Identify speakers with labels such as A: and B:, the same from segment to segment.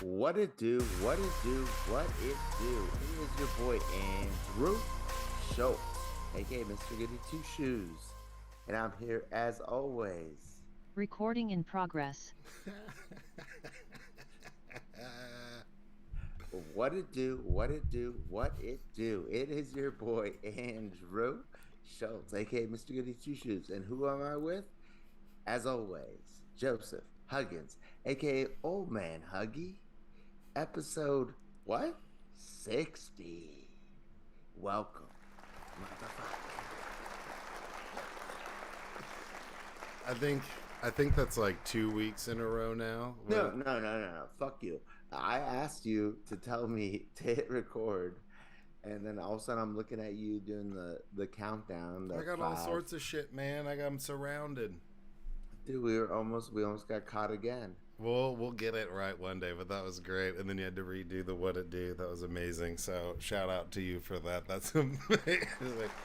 A: What it do, what it do, what it do. It is your boy Andrew Schultz, aka Mr. Goody Two Shoes. And I'm here as always.
B: Recording in progress.
A: What it do, what it do, what it do. It is your boy Andrew Schultz, aka Mr. Goody Two Shoes. And who am I with? As always, Joseph Huggins, aka Old Man Huggie. Episode what? 60. Welcome, motherfucker.
C: I think that's like 2 weeks in a row now.
A: No. Fuck you. I asked you to tell me to hit record, and then all of a sudden I'm looking at you doing the countdown.
C: I got all sorts of shit, man. I'm surrounded.
A: Dude, we almost got caught again.
C: We'll get it right one day, but that was great. And then you had to redo the what it do. That was amazing. So shout out to you for that. That's amazing.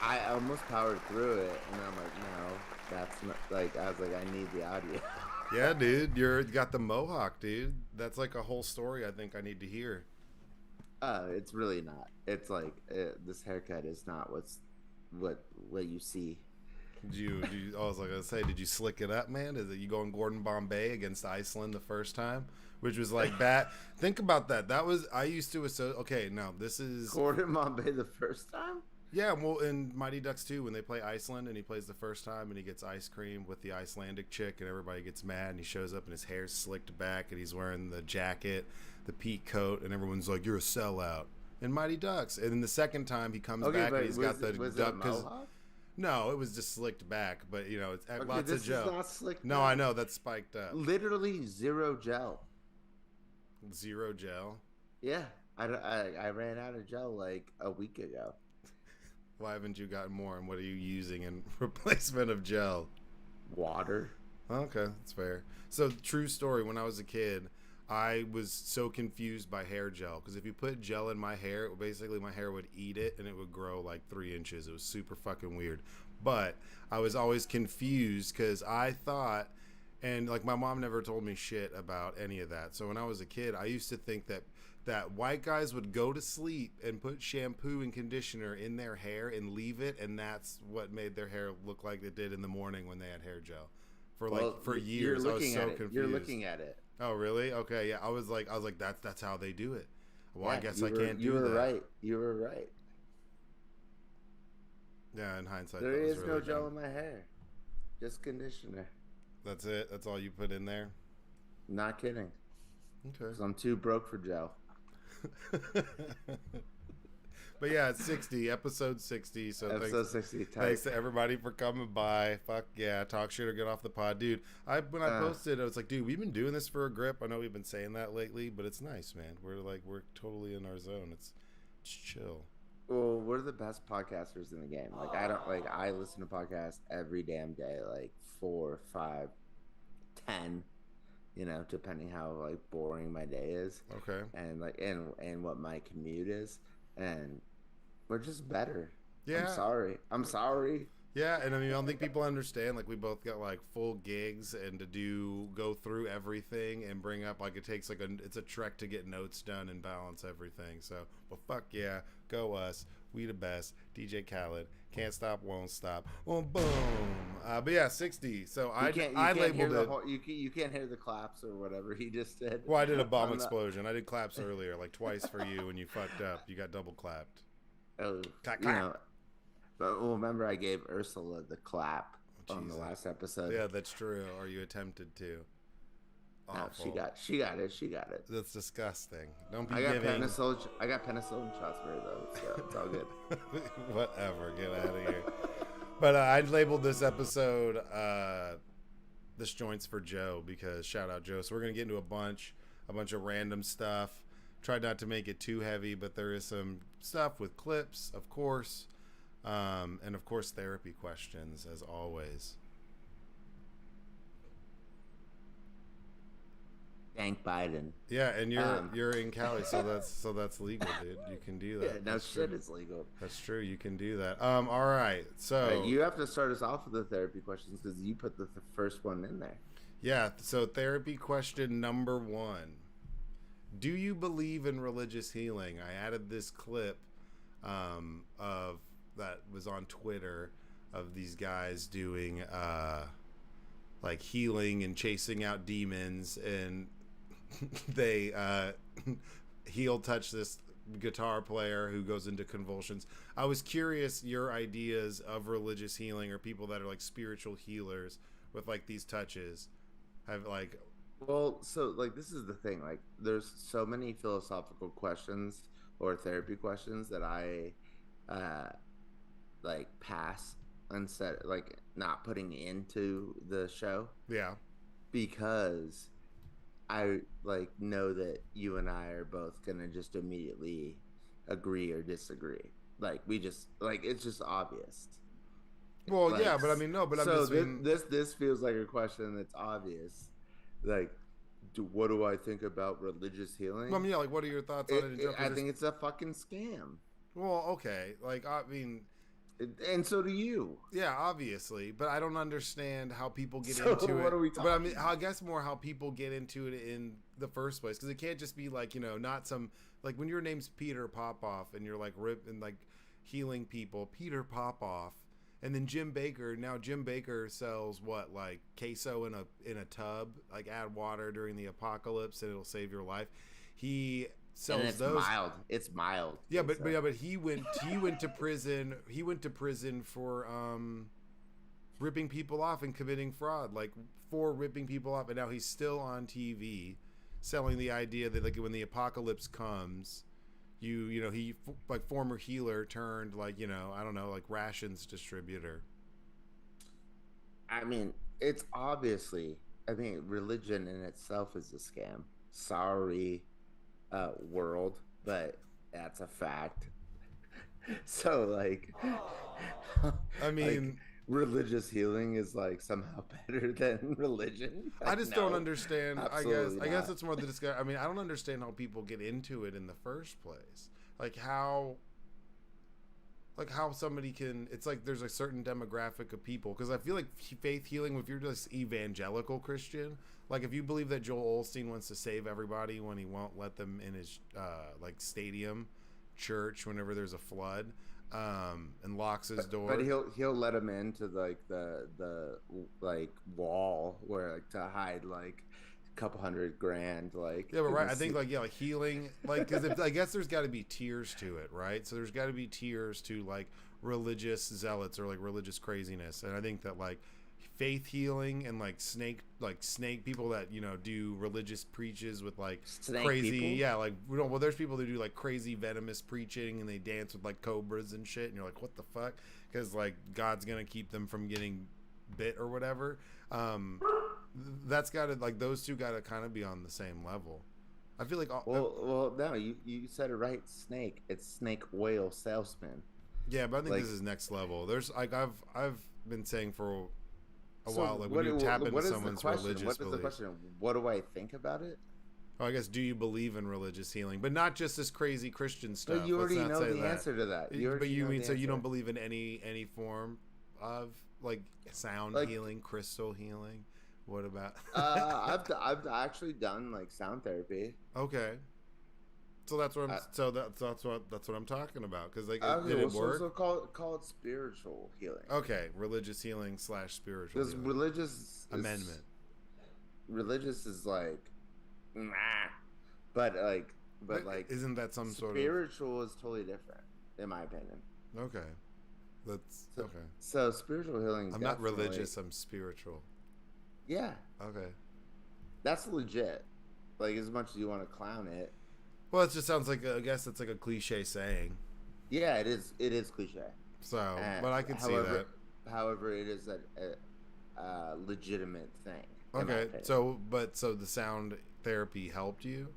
A: I almost powered through it, and I'm like, no, that's not like. I was like, I need the audio.
C: Yeah, dude, you got the mohawk, dude. That's like a whole story. I think I need to hear.
A: It's really not. It's like this haircut is not what you see.
C: I was like, I say, did you slick it up, man? Is it you going Gordon Bombay against Iceland the first time, which was like bad? Think about that. That was I used to associate. Okay, no, this is
A: Gordon Bombay the first time.
C: Yeah, well, in Mighty Ducks 2, when they play Iceland and he plays the first time and he gets ice cream with the Icelandic chick and everybody gets mad and he shows up and his hair's slicked back and he's wearing the jacket, the peak coat, and everyone's like, "You're a sellout." In Mighty Ducks, and then the second time he comes back and he's got the duck because. No, it was just slicked back, but you know, it's lots of gel.
A: Is not slicked
C: no,
A: back.
C: I know that's spiked up.
A: Literally zero gel.
C: Zero gel.
A: Yeah, I ran out of gel like a week ago.
C: Why haven't you gotten more? And what are you using in replacement of gel?
A: Water.
C: Okay, that's fair. So, true story. When I was a kid, I was so confused by hair gel because if you put gel in my hair, basically my hair would eat it and it would grow like 3 inches. It was super fucking weird. But I was always confused because I thought, and like my mom never told me shit about any of that. So when I was a kid, I used to think that white guys would go to sleep and put shampoo and conditioner in their hair and leave it, and that's what made their hair look like it did in the morning when they had hair gel. For years, I was so confused.
A: You're looking at it.
C: Oh really? Okay, yeah. I was like that's how they do it. Well,
A: yeah,
C: I guess I can't do that.
A: You were right. You were right.
C: Yeah, in hindsight,
A: there
C: that was
A: is
C: really
A: no gel
C: dumb.
A: in my hair, just conditioner.
C: That's it. That's all you put in there.
A: Not kidding.
C: Okay.
A: Because I'm too broke for gel.
C: But yeah, it's 60, episode 60. So
A: episode 60.
C: Thanks to everybody for coming by. Fuck yeah, talk shit or get off the pod, dude. When I posted, I was like, dude, we've been doing this for a grip. I know we've been saying that lately, but it's nice, man. We're totally in our zone. It's chill.
A: Well, we're the best podcasters in the game. Like I listen to podcasts every damn day, like 4, 5, 10. You know, depending how like boring my day is.
C: Okay.
A: And like and what my commute is. And we're just better.
C: Yeah.
A: I'm sorry.
C: Yeah, and I mean, I don't think people understand. Like, we both got like full gigs, and to go through everything and bring up like it takes like it's a trek to get notes done and balance everything. So, well, fuck yeah, go us. We the best. DJ Khaled, can't stop, won't stop. Boom, boom. But yeah, 60. So I labeled it.
A: You can't hear the claps or whatever he just did.
C: Well, I did a bomb explosion. I did claps earlier, like twice for you, and you fucked up. You got double clapped.
A: Oh,
C: clap.
A: You know, but remember, I gave Ursula the clap on the last episode.
C: Yeah, that's true. Or you attempted to.
A: Awful. No, she got it.
C: That's disgusting. Don't be
A: I got
C: giving.
A: penicillin shots for her though, so it's all good.
C: Whatever. Get out of here. But I labeled this episode "This Joint's for Joe" because shout out Joe. So we're gonna get into a bunch of random stuff. Tried not to make it too heavy, but there is some stuff with clips, of course, and of course therapy questions as always.
A: Thank Biden.
C: Yeah, and you're in Cali, so that's legal, dude. You can do that.
A: Yeah, no shit, it's legal.
C: That's true. You can do that. All right. So
A: you have to start us off with the therapy questions because you put the first one in there.
C: Yeah. So therapy question number 1: Do you believe in religious healing? I added this clip of that was on Twitter of these guys doing like healing and chasing out demons, and they heel touch this guitar player who goes into convulsions. I was curious your ideas of religious healing, or people that are like spiritual healers with like these touches have like.
A: Well, so like this is the thing. Like, there's so many philosophical questions or therapy questions that I uh like pass instead, like not putting into the show,
C: Yeah.
A: because I like know that you and I are both gonna just immediately agree or disagree. Like, we just like, it's just obvious.
C: Well,
A: Like,
C: yeah, but I mean, no, but I'm
A: so
C: just mean,
A: this feels like a question that's obvious. Like, what do I think about religious healing?
C: I mean, yeah, like, what are your thoughts on it?
A: I think it's a fucking scam.
C: Well, okay, like, I mean,
A: And so do you.
C: yeah, obviously, but I don't understand how people get
A: So
C: into
A: what
C: it.
A: are we
C: But I mean,
A: talking
C: I guess more how people get into it in the first place, because it can't just be like, not some, like when your name's Peter Popoff and you're like rip and like healing people, Peter Popoff, and then Jim Baker. Now Jim Baker sells what, like queso in a tub, like add water during the apocalypse and it'll save your life. He sells
A: And it's
C: those.
A: mild. It's mild.
C: Yeah, but he went to prison. He went to prison for ripping people off and committing fraud, like for ripping people off, and now he's still on TV selling the idea that like when the apocalypse comes, he like former healer turned like I don't know, like rations distributor.
A: I mean, it's obviously. I mean, religion in itself is a scam. Sorry, world, but that's a fact. So like,
C: I mean,
A: like, religious healing is like somehow better than religion.
C: I
A: Like,
C: just
A: no,
C: don't understand.
A: absolutely
C: I guess
A: not.
C: it's more the discussion. I mean, I don't understand how people get into it in the first place. Like how somebody can. It's like there's a certain demographic of people, because I feel like faith healing, if you're just evangelical Christian, like if you believe that Joel Osteen wants to save everybody when he won't let them in his like stadium church whenever there's a flood, and locks his door.
A: But he'll let him into like the like wall where, like, to hide like a couple $100,000, like,
C: Yeah, but
A: in
C: right.
A: the
C: I think
A: sea.
C: like like healing, like because I guess there's got to be tiers to it, right? So there's got to be tiers to like religious zealots or like religious craziness, and I think that like faith healing and like snake people that do religious preaches with like
A: Snake
C: crazy,
A: people?
C: yeah, like well there's people who do like crazy venomous preaching and they dance with like cobras and shit, and you're like, what the fuck? Because like God's gonna keep them from getting bit or whatever. That's got to, like, those two got to kind of be on the same level. I feel like
A: Well, no, you said it right. Snake. It's snake oil salesman.
C: yeah, but I think
A: Like,
C: this is next level. There's like I've been saying for a
A: so
C: while, like when you tap into
A: what is the
C: someone's
A: question?
C: religious
A: What is the
C: belief.
A: question? What do I think about it?
C: Oh, I guess, do you believe in religious healing, but not just this crazy Christian stuff?
A: But you
C: Let's
A: already
C: not
A: know
C: say
A: the
C: that.
A: answer to that.
C: But
A: already
C: you
A: know
C: mean
A: the
C: so you
A: answer.
C: don't believe in any form of like sound
A: Like,
C: healing, crystal healing? What about?
A: I've actually done like sound therapy.
C: Okay. So that's what I'm.
A: Uh,
C: That's what I'm talking about. Because like,
A: okay,
C: did
A: well,
C: it work?
A: so call it spiritual healing.
C: Okay, religious healing / spiritual
A: Because
C: healing. Amendment.
A: Religious is like, nah, but like,
C: Isn't that some sort of?
A: spiritual is totally different, in my opinion.
C: Okay, that's
A: So,
C: okay.
A: so spiritual healing.
C: I'm not
A: definitely-
C: religious. I'm spiritual.
A: Yeah,
C: Okay.
A: that's legit. Like, as much as you want to clown it,
C: Well, it just sounds like I guess it's like a cliche saying.
A: yeah, it is. It is cliche.
C: So,
A: Uh,
C: but I can see
A: however,
C: that.
A: However, it is a legitimate thing. in my
C: Okay,
A: opinion.
C: so the sound therapy helped you.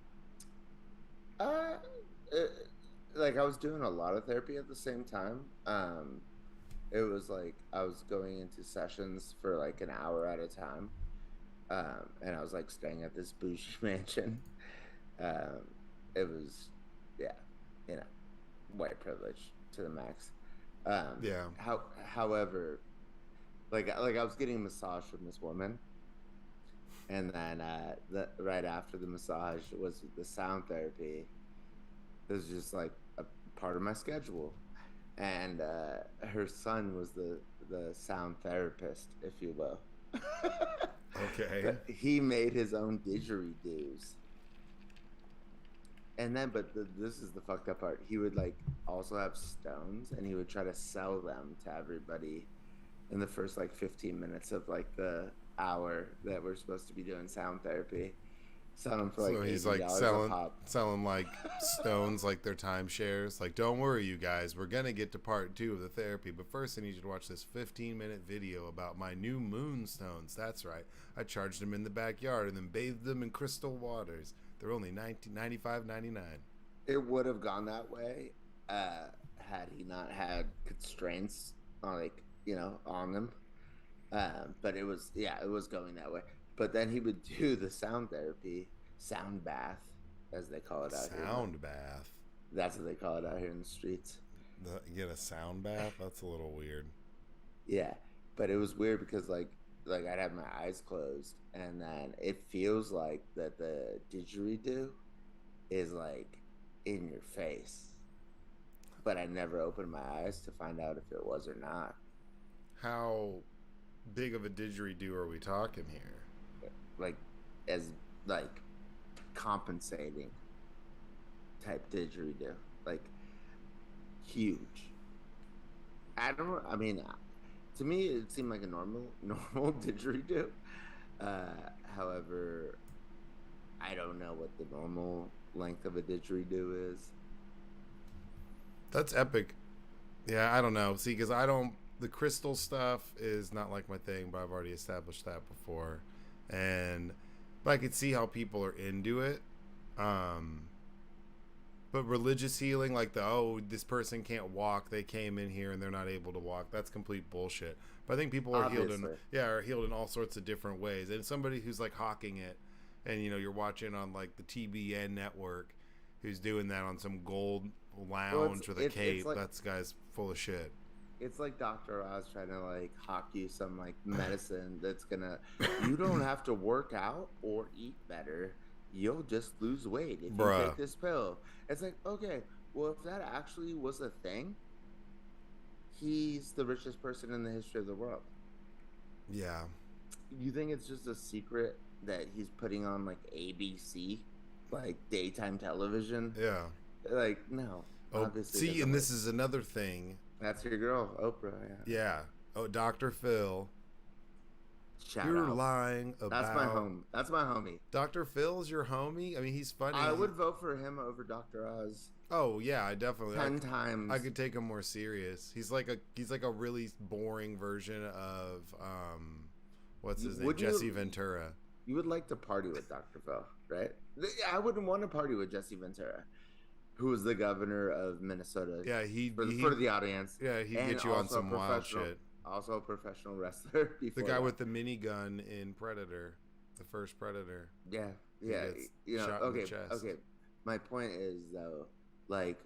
A: Uh, like, I was doing a lot of therapy at the same time. It was like I was going into sessions for like an hour at a time. And I was like staying at this bougie mansion. It was, yeah, white privilege to the max.
C: Yeah.
A: However, like I was getting a massage from this woman, And then right after the massage was the sound therapy. It was just like a part of my schedule. And her son was the sound therapist, if you will.
C: Okay.
A: But he made his own didgeridoos. And then, but this is the fucked up part. He would like also have stones, and he would try to sell them to everybody in the first like 15 minutes of like the hour that we're supposed to be doing sound therapy. Sell them for like
C: So he's like
A: $80 a pop.
C: selling like stones like their timeshares. Like, don't worry, you guys, we're gonna get to part 2 of the therapy, but first I need you to watch this 15-minute video about my new moonstones. That's right, I charged them in the backyard and then bathed them in crystal waters. They're only $95.99.
A: It would have gone that way had he not had constraints on like on them. But it was it was going that way. But then he would do the sound therapy, sound bath, as they call it out here.
C: Sound bath.
A: That's what they call it out here in the streets.
C: You get a sound bath? That's a little weird.
A: Yeah, but it was weird because like I'd have my eyes closed, and then it feels like that the didgeridoo is like in your face, but I never opened my eyes to find out if it was or not.
C: How big of a didgeridoo are we talking here?
A: Like as like compensating type didgeridoo, like huge. I mean, to me it seemed like a normal didgeridoo. However, I don't know what the normal length of a didgeridoo is.
C: That's epic. Yeah, I don't know. See, because the crystal stuff is not like my thing, but I've already established that before. But I could see how people are into it. But religious healing, like this person can't walk, they came in here and they're not able to walk, that's complete bullshit. But I think people are healed in all sorts of different ways. And somebody who's like hawking it, and you're watching on like the TBN network, who's doing that on some gold lounge with a cape, that guy's full of shit.
A: It's like Dr. Oz trying to like hawk you some like medicine that's gonna. You don't have to work out or eat better. You'll just lose weight if you take this pill. It's like, okay, well, if that actually was a thing, he's the richest person in the history of the world.
C: Yeah.
A: You think it's just a secret that he's putting on like ABC, like daytime television?
C: Yeah.
A: Like, no.
C: See, and this is another thing.
A: That's your girl, Oprah.
C: Yeah. Oh, Dr. Phil.
A: You're
C: lying about...
A: That's my homie.
C: Dr. Phil's your homie? I mean, he's funny.
A: I would vote for him over Dr. Oz.
C: Oh, yeah, I definitely...
A: 10 times.
C: I could take him more serious. He's like a really boring version of, what's his name? Jesse Ventura.
A: You would like to party with Dr. Phil, right? I wouldn't want to party with Jesse Ventura, who was the governor of Minnesota.
C: Yeah,
A: for the audience.
C: Yeah, he'd get you on some wild shit.
A: Also a professional wrestler.
C: The guy with the minigun in Predator, the first Predator.
A: Yeah. Okay. My point is though, like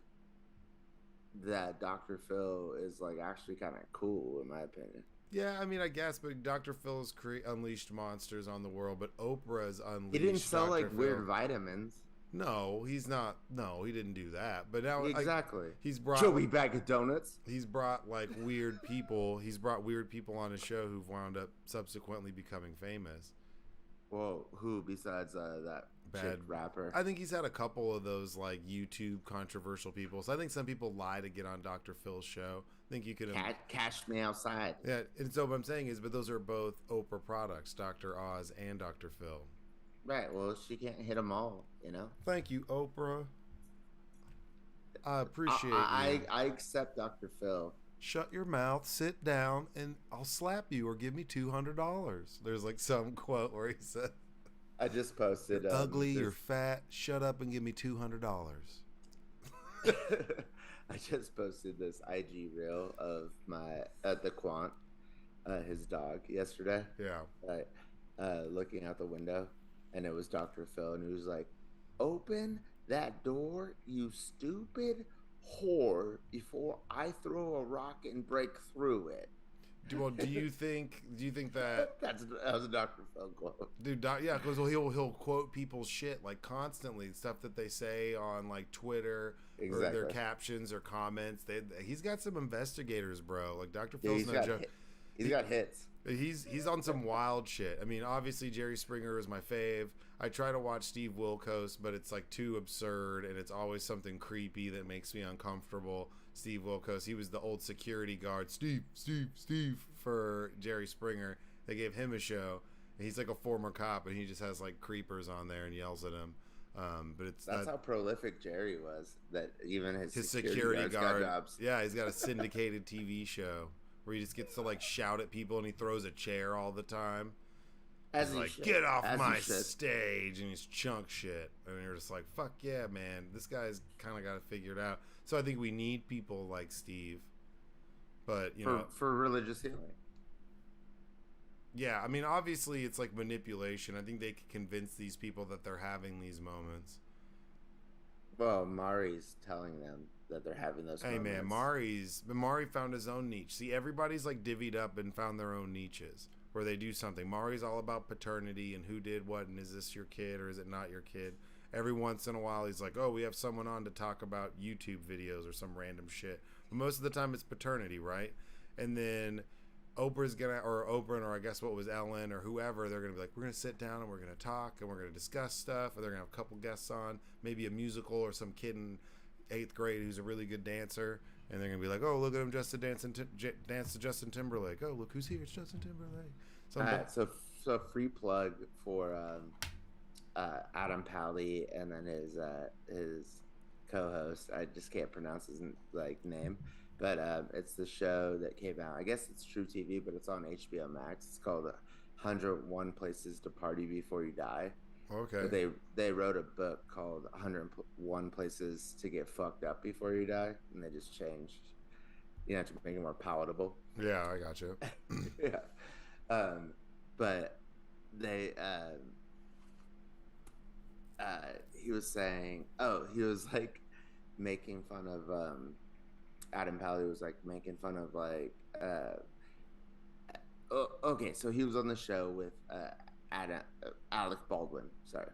A: that Dr. Phil is like actually kind of cool in my opinion.
C: Yeah, I mean, I guess, but Dr. Phil's unleashed monsters on the world, but Oprah's unleashed.
A: He didn't sell
C: Dr.
A: like
C: Phil.
A: Weird vitamins.
C: No, he's not. No, he didn't do that. But now,
A: exactly.
C: He's brought
A: Joey bag of donuts.
C: He's brought like weird people. He's brought weird people on his show who've wound up subsequently becoming famous.
A: Well, who besides that bad rapper?
C: I think he's had a couple of those like YouTube controversial people. So I think some people lie to get on Dr. Phil's show. I think you could
A: cash me outside.
C: Yeah, and so what I'm saying is, but those are both Oprah products, Dr. Oz and Dr. Phil.
A: Right. Well, she can't hit them all,
C: Thank you, Oprah. I appreciate you.
A: I accept Dr. Phil.
C: Shut your mouth, sit down, and I'll slap you or give me $200. There's like some quote where he said,
A: I just posted.
C: You're ugly, you're fat, shut up and give me $200.
A: I just posted this IG reel of the Quant, his dog, yesterday.
C: Yeah.
A: Looking out the window. And it was Dr. Phil, and he was like, open that door, you stupid whore, before I throw a rock and break through it.
C: Well, do you think that
A: That was a Dr. Phil quote.
C: dude? Yeah, because he'll quote people's shit like constantly, stuff that they say on like Twitter or their
A: Exactly.
C: captions or comments. He's got some investigators, bro. Like Dr.
A: Yeah,
C: Phil's no joke.
A: he's got hits.
C: He's on some wild shit. I mean, obviously Jerry Springer is my fave. I try to watch Steve Wilkos, but it's like too absurd, and it's always something creepy that makes me uncomfortable. Steve Wilkos, he was the old security guard, Steve, for Jerry Springer. They gave him a show, and he's like a former cop, and he just has like creepers on there and yells at him. But
A: That's how prolific Jerry was. That even his
C: security
A: guard
C: guard.
A: got jobs.
C: Yeah, he's got a syndicated TV show where he just gets to like shout at people, and he throws a chair all the time.
A: As
C: He's
A: he
C: like,
A: should.
C: get off
A: As
C: my
A: he should.
C: stage, and he's chunk shit. And you're just like, fuck yeah, man. This guy's kind of got it figured out. So I think we need people like Steve. But, you know.
A: For religious healing.
C: Yeah, I mean, obviously it's like manipulation. I think they can convince these people that they're having these moments.
A: Well, Mari's telling them that they're having those
C: Hey,
A: moments.
C: man, Mari found his own niche. See, everybody's like divvied up and found their own niches where they do something. Mari's all about paternity and who did what, and is this your kid or is it not your kid? Every once in a while, he's like, oh, we have someone on to talk about YouTube videos or some random shit. But most of the time, it's paternity, right? And then Oprah's gonna, or Oprah, or I guess what was Ellen or whoever, they're gonna be like, we're gonna sit down and we're gonna talk and we're gonna discuss stuff. And they're gonna have a couple guests on, maybe a musical or some kid in 8th grade who's a really good dancer. And they're gonna be like, oh, look at him just to dance to Justin Timberlake. Oh, look who's here! It's Justin Timberlake.
A: All right, so free plug for Adam Pally and then his co-host. I just can't pronounce his like name, but it's the show that came out. I guess it's True TV, but it's on HBO Max. It's called 101 Places to Party Before You Die.
C: Okay.
A: They wrote a book called 101 Places to Get Fucked Up Before You Die, and they just changed, to make it more palatable.
C: Yeah, I got you.
A: Yeah. But they he was saying, he was like making fun of Adam Pally was like making fun of like okay, so he was on the show with Alec Baldwin. Sorry.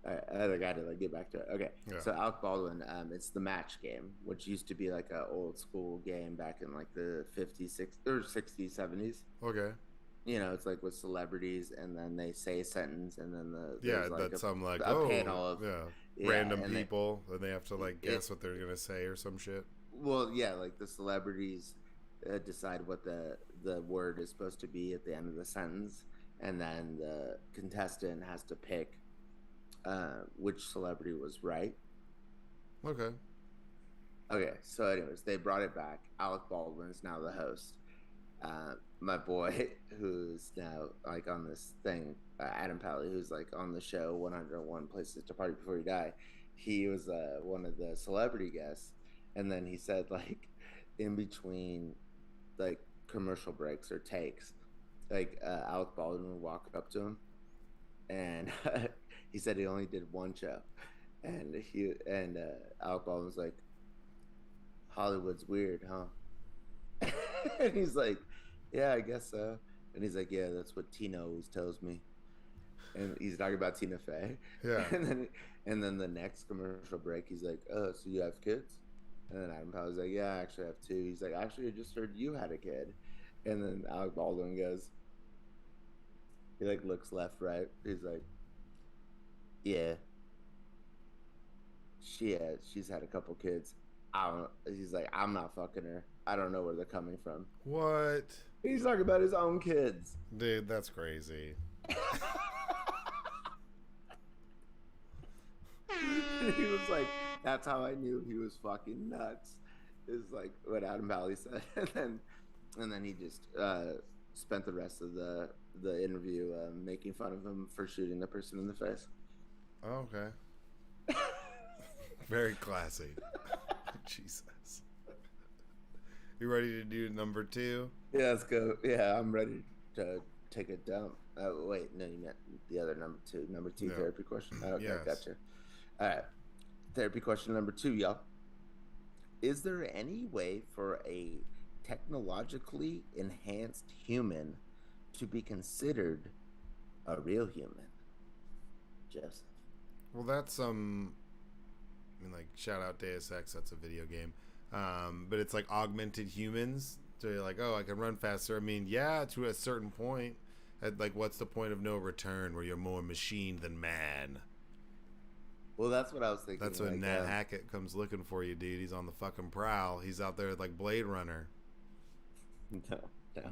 A: I got to like get back to it. Okay,
C: Yeah.
A: So Alec Baldwin, it's the match game, which used to be like an old school game back in like the 50s, 60s, or 60s, 70s.
C: Okay.
A: It's like with celebrities, and then they say a sentence, and then
C: That's some like
A: a panel of
C: random
A: and
C: people, and they have to like guess what they're gonna say or some shit.
A: Well, yeah, like the celebrities decide what the word is supposed to be at the end of the sentence, and then the contestant has to pick which celebrity was right.
C: Okay.
A: Okay, so anyways, they brought it back. Alec Baldwin is now the host. My boy, who's now like on this thing, Adam Pally, who's like on the show 101 Places to Party Before You Die, he was one of the celebrity guests, and then he said like in between like commercial breaks or takes, like Alec Baldwin would walk up to him, and he said he only did one show, and Alec Baldwin was like, Hollywood's weird, huh? And he's like, yeah, I guess so. And he's like, yeah, that's what Tina always tells me. And he's talking about Tina Fey.
C: Yeah.
A: And then the next commercial break, he's like, oh, so you have kids? And then Adam Pally was like, yeah, I actually have 2. He's like, actually, I just heard you had a kid. And then Alec Baldwin goes, he like looks left, right. He's like, yeah, she's had a couple kids. He's like, I'm not fucking her. I don't know where they're coming from.
C: What?
A: He's talking about his own kids.
C: Dude, that's crazy.
A: He was like, that's how I knew he was fucking nuts. Is like what Adam Pally said. And then he just spent the rest of the interview making fun of him for shooting the person in the face.
C: Oh, okay. Very classy. Jesus. You ready to do number 2?
A: Yeah, let's go. Yeah, I'm ready to take a dump. Wait, no, you meant the other number 2. Number 2
C: No.
A: therapy question. Okay,
C: Yes.
A: gotcha. All right, therapy question number 2, y'all. Is there any way for a technologically enhanced human to be considered a real human? Joseph.
C: Well, that's I mean, like, shout out Deus Ex. That's a video game. But it's like augmented humans. So you're like, oh, I can run faster. I mean, yeah, to a certain point. Like, what's the point of no return where you're more machine than man?
A: Well, that's what I was thinking.
C: That's when Nat Hackett comes looking for you, dude. He's on the fucking prowl. He's out there like Blade Runner.
A: No,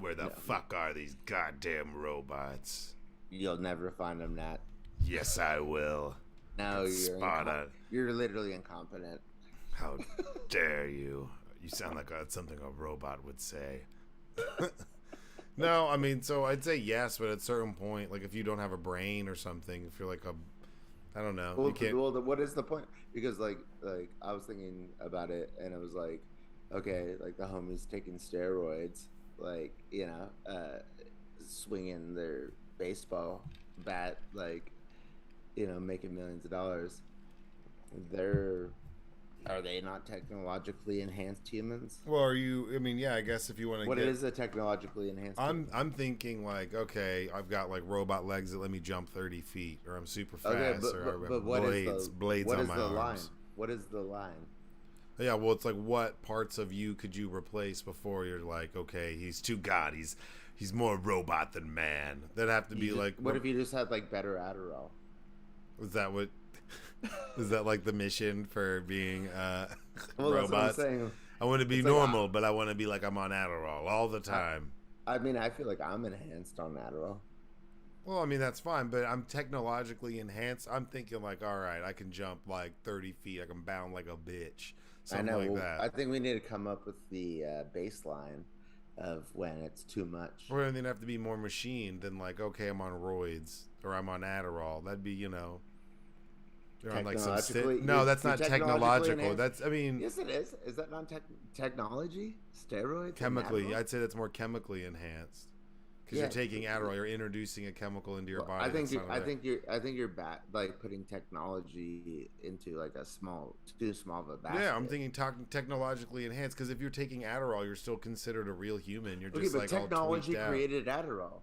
C: Where the fuck are these goddamn robots?
A: You'll never find them, Nat.
C: Yes, I will.
A: No,
C: Sparta.
A: You're literally incompetent.
C: How dare you? You sound like something a robot would say. No, I mean, so I'd say yes, but at a certain point, like if you don't have a brain or something, if you're like I don't know.
A: Well,
C: you can't...
A: what is the point? Because like I was thinking about it, and it was like, okay, like the homies taking steroids, like swinging their baseball bat, like making millions of dollars. Are they not technologically enhanced humans?
C: Well, are you? I mean, yeah, I guess if you want to.
A: What is a technologically enhanced?
C: I'm thinking like, okay, I've got like robot legs that let me jump 30 feet, or I'm super fast,
A: okay, but what
C: blades
A: what
C: on
A: is
C: my
A: the
C: arms.
A: line? What is the line?
C: Yeah, well, it's like what parts of you could you replace before you're like, okay, he's too god, he's more robot than man. That'd have to be like.
A: What if you just had like better Adderall?
C: Was that what? Is that like the mission for being
A: well,
C: robots?
A: That's what I'm saying.
C: I want to be normal, but I want to be like I'm on Adderall all the time.
A: I mean, I feel like I'm enhanced on Adderall.
C: Well, I mean, that's fine, but I'm technologically enhanced. I'm thinking like, all right, I can jump like 30 feet. I can bound like a bitch. Something like that.
A: I think we need to come up with the baseline of when it's too much.
C: Or then have to be more machine than like, okay, I'm on roids or I'm on Adderall. That'd be, you're on like some no, that's not technological. That's, I mean,
A: yes, it is. Is that not technology? Steroids?
C: Chemically, I'd say that's more chemically enhanced because you're taking Adderall. You're introducing a chemical into your body.
A: I think you're like putting technology into like too small of a basket.
C: Yeah, I'm thinking technologically enhanced because if you're taking Adderall, you're still considered a real human. You're just like
A: technology
C: all
A: created Adderall.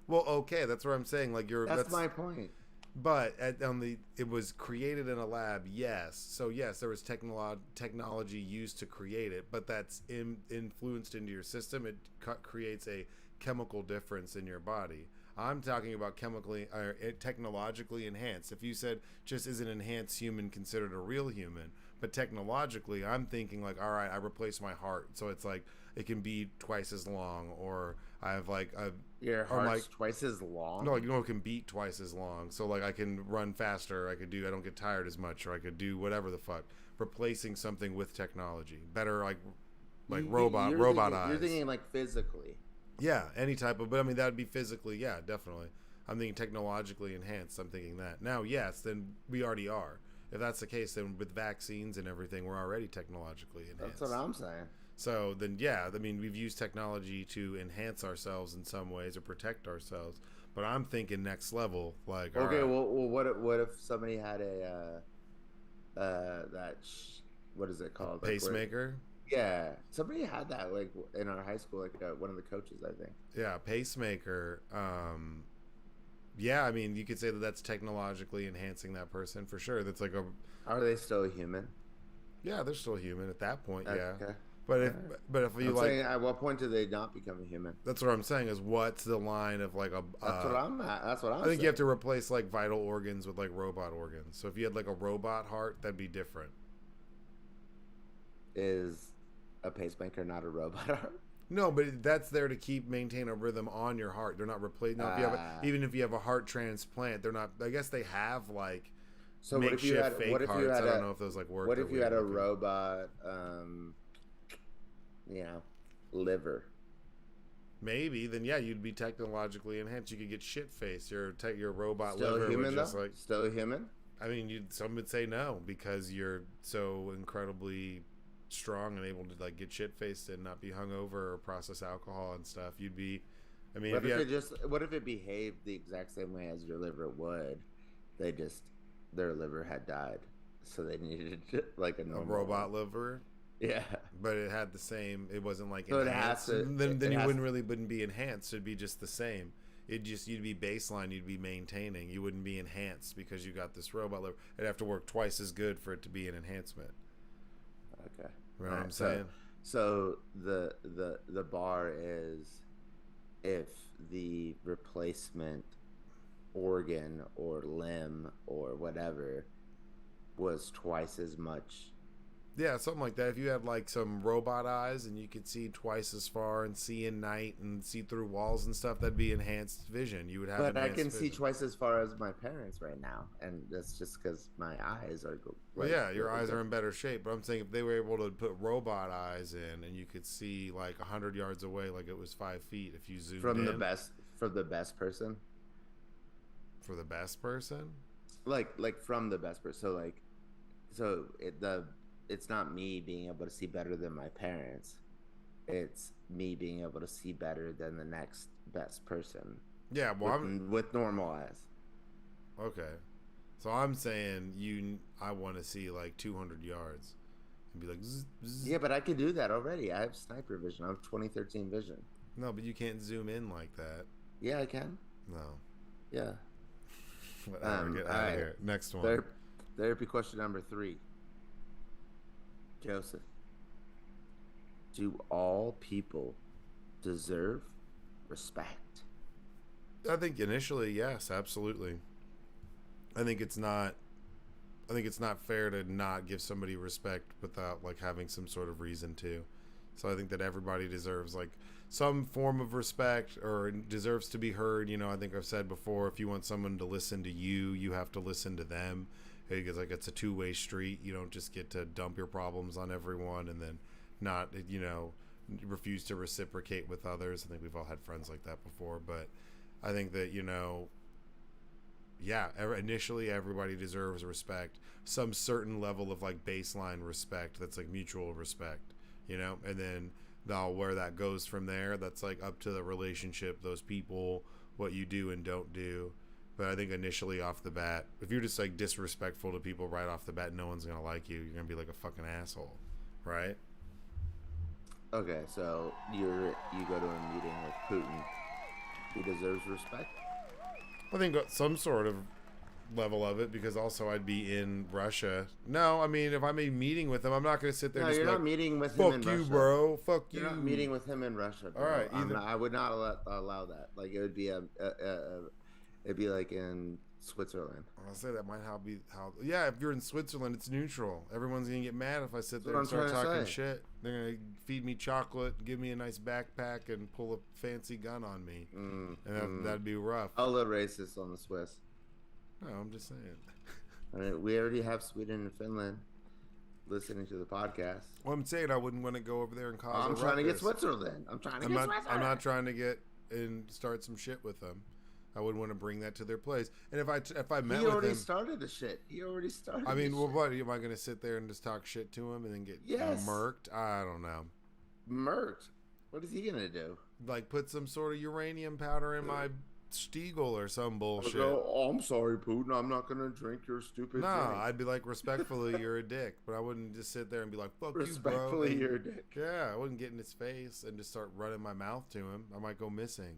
C: Well, okay, that's what I'm saying. Like
A: that's my point.
C: But it was created in a lab, yes. So yes, there was technology used to create it, but that's influenced into your system. It creates a chemical difference in your body. I'm talking about technologically enhanced. If you said just is an enhanced human considered a real human, but technologically, I'm thinking like, all right, I replace my heart, so it's like it can be twice as long, or I have like
A: your heart's twice as long.
C: No, like it can beat twice as long, so like I can run faster. I don't get tired as much, or I could do whatever the fuck. Replacing something with technology, better like robot eyes.
A: You're thinking like physically.
C: Yeah, any type of, but I mean that would be physically. Yeah, definitely. I'm thinking technologically enhanced. I'm thinking that now. Yes, then we already are. If that's the case, then with vaccines and everything, we're already technologically enhanced.
A: That's what I'm saying.
C: So then, yeah, I mean, we've used technology to enhance ourselves in some ways or protect ourselves. But I'm thinking next level, like,
A: okay,
C: right.
A: well, what if somebody had what is it called?
C: Pacemaker?
A: Yeah, somebody had that like in our high school, like one of the coaches, I think.
C: Yeah, pacemaker. Yeah, I mean, you could say that that's technologically enhancing that person for sure. That's like a.
A: Are they still human?
C: Yeah, they're still human at that point.
A: Okay.
C: Yeah. But if you
A: saying, at what point do they not become a human?
C: That's what I'm saying. Is what's the line of like a?
A: That's what I'm at. That's what I'm.
C: I think you have to replace like vital organs with like robot organs. So if you had like a robot heart, that'd be different.
A: Is a pacemaker not a robot heart?
C: No, but that's there to maintain a rhythm on your heart. They're not replacing. No, even if you have a heart transplant, they're not. I guess they have like.
A: So what if you had? What if you had?
C: I don't know if those like work.
A: What if you had a robot? Liver.
C: Maybe then, yeah, you'd be technologically enhanced. You could get shit faced. Your robot
A: still
C: liver
A: human,
C: would just like
A: still human.
C: I mean, some would say no because you're so incredibly strong and able to like get shit faced and not be hungover or process alcohol and stuff. You'd be. I mean,
A: what if it behaved the exact same way as your liver would? Their liver had died, so they needed like a normal
C: robot liver.
A: Yeah.
C: But it had the same. It wasn't like
A: So it
C: enhanced.
A: has to.
C: Then
A: It
C: you
A: has,
C: wouldn't be enhanced. It'd be just the same. You'd be baseline. You'd be maintaining. You wouldn't be enhanced because you got this robot liver. It'd have to work twice as good for it to be an enhancement.
A: okay.
C: You know what I'm saying?
A: So the bar is if the replacement organ or limb or whatever was twice as much.
C: Yeah, something like that. If you had like some robot eyes and you could see twice as far and see in night and see through walls and stuff, that'd be enhanced vision. You would have.
A: But I
C: enhanced
A: can
C: vision.
A: see twice as far as my parents right now, and that's just because my eyes are.
C: Well, yeah, your eyes are in better shape. But I'm saying if they were able to put robot eyes in and you could see like 100 yards away, like it was 5 feet, if you zoomed
A: from
C: in.
A: the best person.
C: For the best person.
A: Like from the best person. It's not me being able to see better than my parents. It's me being able to see better than the next best person.
C: Yeah, well,
A: with normal eyes.
C: Okay, so I'm saying I want to see like 200 yards and be like, zzz, zzz.
A: Yeah, but I can do that already. I have sniper vision. I have 2013 vision.
C: No, but you can't zoom in like that.
A: Yeah, I can.
C: No.
A: Yeah.
C: Whatever, get out of here. Next one.
A: Therapy question number 3. Joseph, do all people deserve respect?
C: I think initially, yes, absolutely. I think it's not fair to not give somebody respect without like having some sort of reason to. So I think that everybody deserves like some form of respect or deserves to be heard. You know, I think I've said before, if you want someone to listen to you, you have to listen to them. Because like it's a two-way street. You don't just get to dump your problems on everyone and then not, you know, refuse to reciprocate with others. I think we've all had friends like that before, but I think that, you know, yeah, initially everybody deserves respect, some certain level of like baseline respect that's like mutual respect, you know, and then now where that goes from there, that's like up to the relationship, those people, what you do and don't do. But I think initially off the bat, if you're just like disrespectful to people right off the bat, no one's gonna like you. You're gonna be like a fucking asshole, right?
A: Okay, so you go to a meeting with Putin. He deserves respect?
C: I think some sort of level of it, because also I'd be in Russia. No, I mean, if I'm a meeting with him, I'm not gonna sit there.
A: No,
C: and just
A: you're
C: be
A: not
C: like,
A: meeting with him in Russia.
C: Fuck you, bro. Fuck you.
A: You're not meeting with him in Russia, bro.
C: All right,
A: I would not allow that. Like it would be it'd be like in Switzerland.
C: I'll say that might be how. Yeah, if you're in Switzerland, it's neutral. Everyone's gonna get mad if I sit there and start talking shit. They're gonna feed me chocolate, give me a nice backpack, and pull a fancy gun on me, and that'd be rough.
A: I'll look racist on the Swiss.
C: No, I'm just saying.
A: I mean, we already have Sweden and Finland listening to the podcast.
C: Well, I'm saying I wouldn't want to go over there and cause.
A: I'm trying to get Switzerland. I'm
C: not trying to get and start some shit with them. I wouldn't want to bring that to their place. And if I met with him,
A: he already started the shit. He already started.
C: I mean, well, what am I going to sit there and just talk shit to him and then get murked? I don't know.
A: Murked? What is he going to do?
C: Like put some sort of uranium powder in my Stiegel or some bullshit.
A: Oh, I'm sorry, Putin. I'm not going to drink your stupid drink.
C: I'd be like, respectfully, you're a dick. But I wouldn't just sit there and be like, fuck you, bro.
A: Respectfully, you're a dick.
C: Yeah, I wouldn't get in his face and just start running my mouth to him. I might go missing.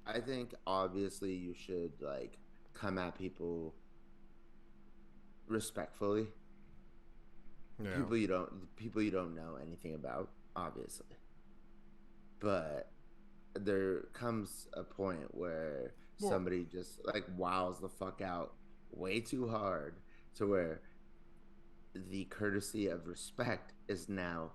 A: I think obviously you should like come at people respectfully.
C: Yeah.
A: People you don't know anything about, obviously. But there comes a point where somebody just like wows the fuck out way too hard to where the courtesy of respect is now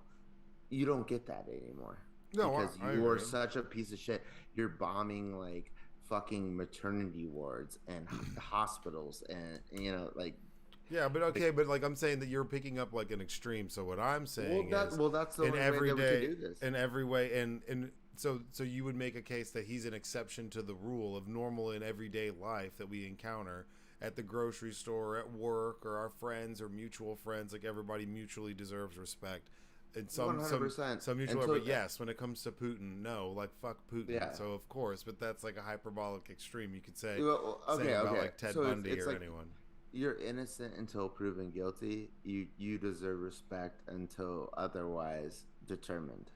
A: you don't get that anymore.
C: No,
A: because
C: I
A: you're
C: agree.
A: such a piece of shit. You're bombing like fucking maternity wards and hospitals, and you know, like.
C: Yeah, but okay, but like I'm saying that you're picking up like an extreme. So what I'm saying
A: that's the only way that we could do this.
C: In every way, and so you would make a case that he's an exception to the rule of normal and everyday life that we encounter at the grocery store, at work, or our friends or mutual friends. Like everybody mutually deserves respect. And some
A: 100%.
C: some mutual, but yes, when it comes to Putin, no, like fuck Putin.
A: Yeah.
C: So of course, but that's like a hyperbolic extreme. You could say,
A: Well,
C: say about
A: okay.
C: like Ted
A: So
C: Bundy
A: it's
C: or
A: like,
C: anyone.
A: you're innocent until proven guilty. You deserve respect until otherwise determined.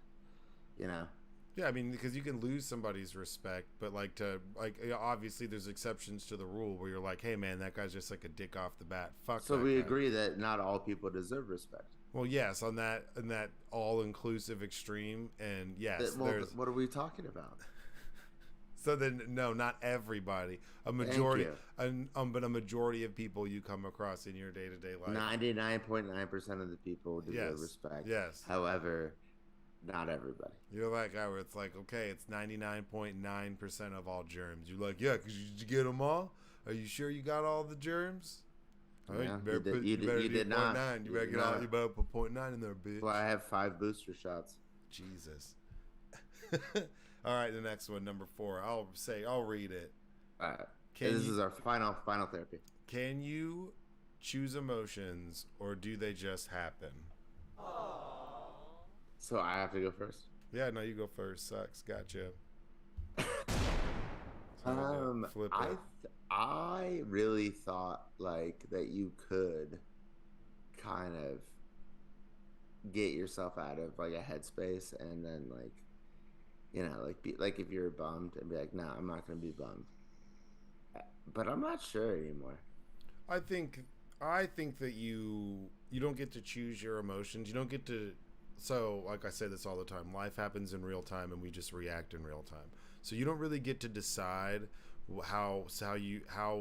A: You know.
C: Yeah, I mean, because you can lose somebody's respect, but like obviously there's exceptions to the rule where you're like, hey man, that guy's just like a dick off the bat. Fuck
A: So
C: that
A: we
C: guy.
A: agree that not all people deserve respect.
C: Well, yes, on that all inclusive extreme, and yes,
A: Well,
C: there's
A: what are we talking about?
C: so then no, not everybody, a
A: Thank
C: majority,
A: you.
C: but a majority of people you come across in your day to day life.
A: 99.9% of the people deserve
C: Yes,
A: respect.
C: yes.
A: However, not everybody.
C: You're that guy where it's like, okay, it's 99.9% of all germs. You're like, yeah, because you get them all. Are you sure you got all the germs? All right,
A: Yeah,
C: you better put, you better
A: you
C: do
A: did
C: point
A: not.
C: nine. You
A: You
C: better
A: did
C: get all.
A: not.
C: You better put .9 in there, bitch.
A: Well, I have 5 booster shots.
C: Jesus. All right, the next one, number 4. I'll read it.
A: This is our final therapy.
C: Can you choose emotions or do they just happen?
A: So I have to go first.
C: Yeah, no, you go first. Sucks. Gotcha. Flip it.
A: I really thought like that you could kind of get yourself out of like a headspace and then like like be like if you're bummed and be like, no, I'm not gonna be bummed. But I'm not sure anymore.
C: I think that you don't get to choose your emotions. You don't get to. So like I say this all the time, life happens in real time and we just react in real time. So you don't really get to decide how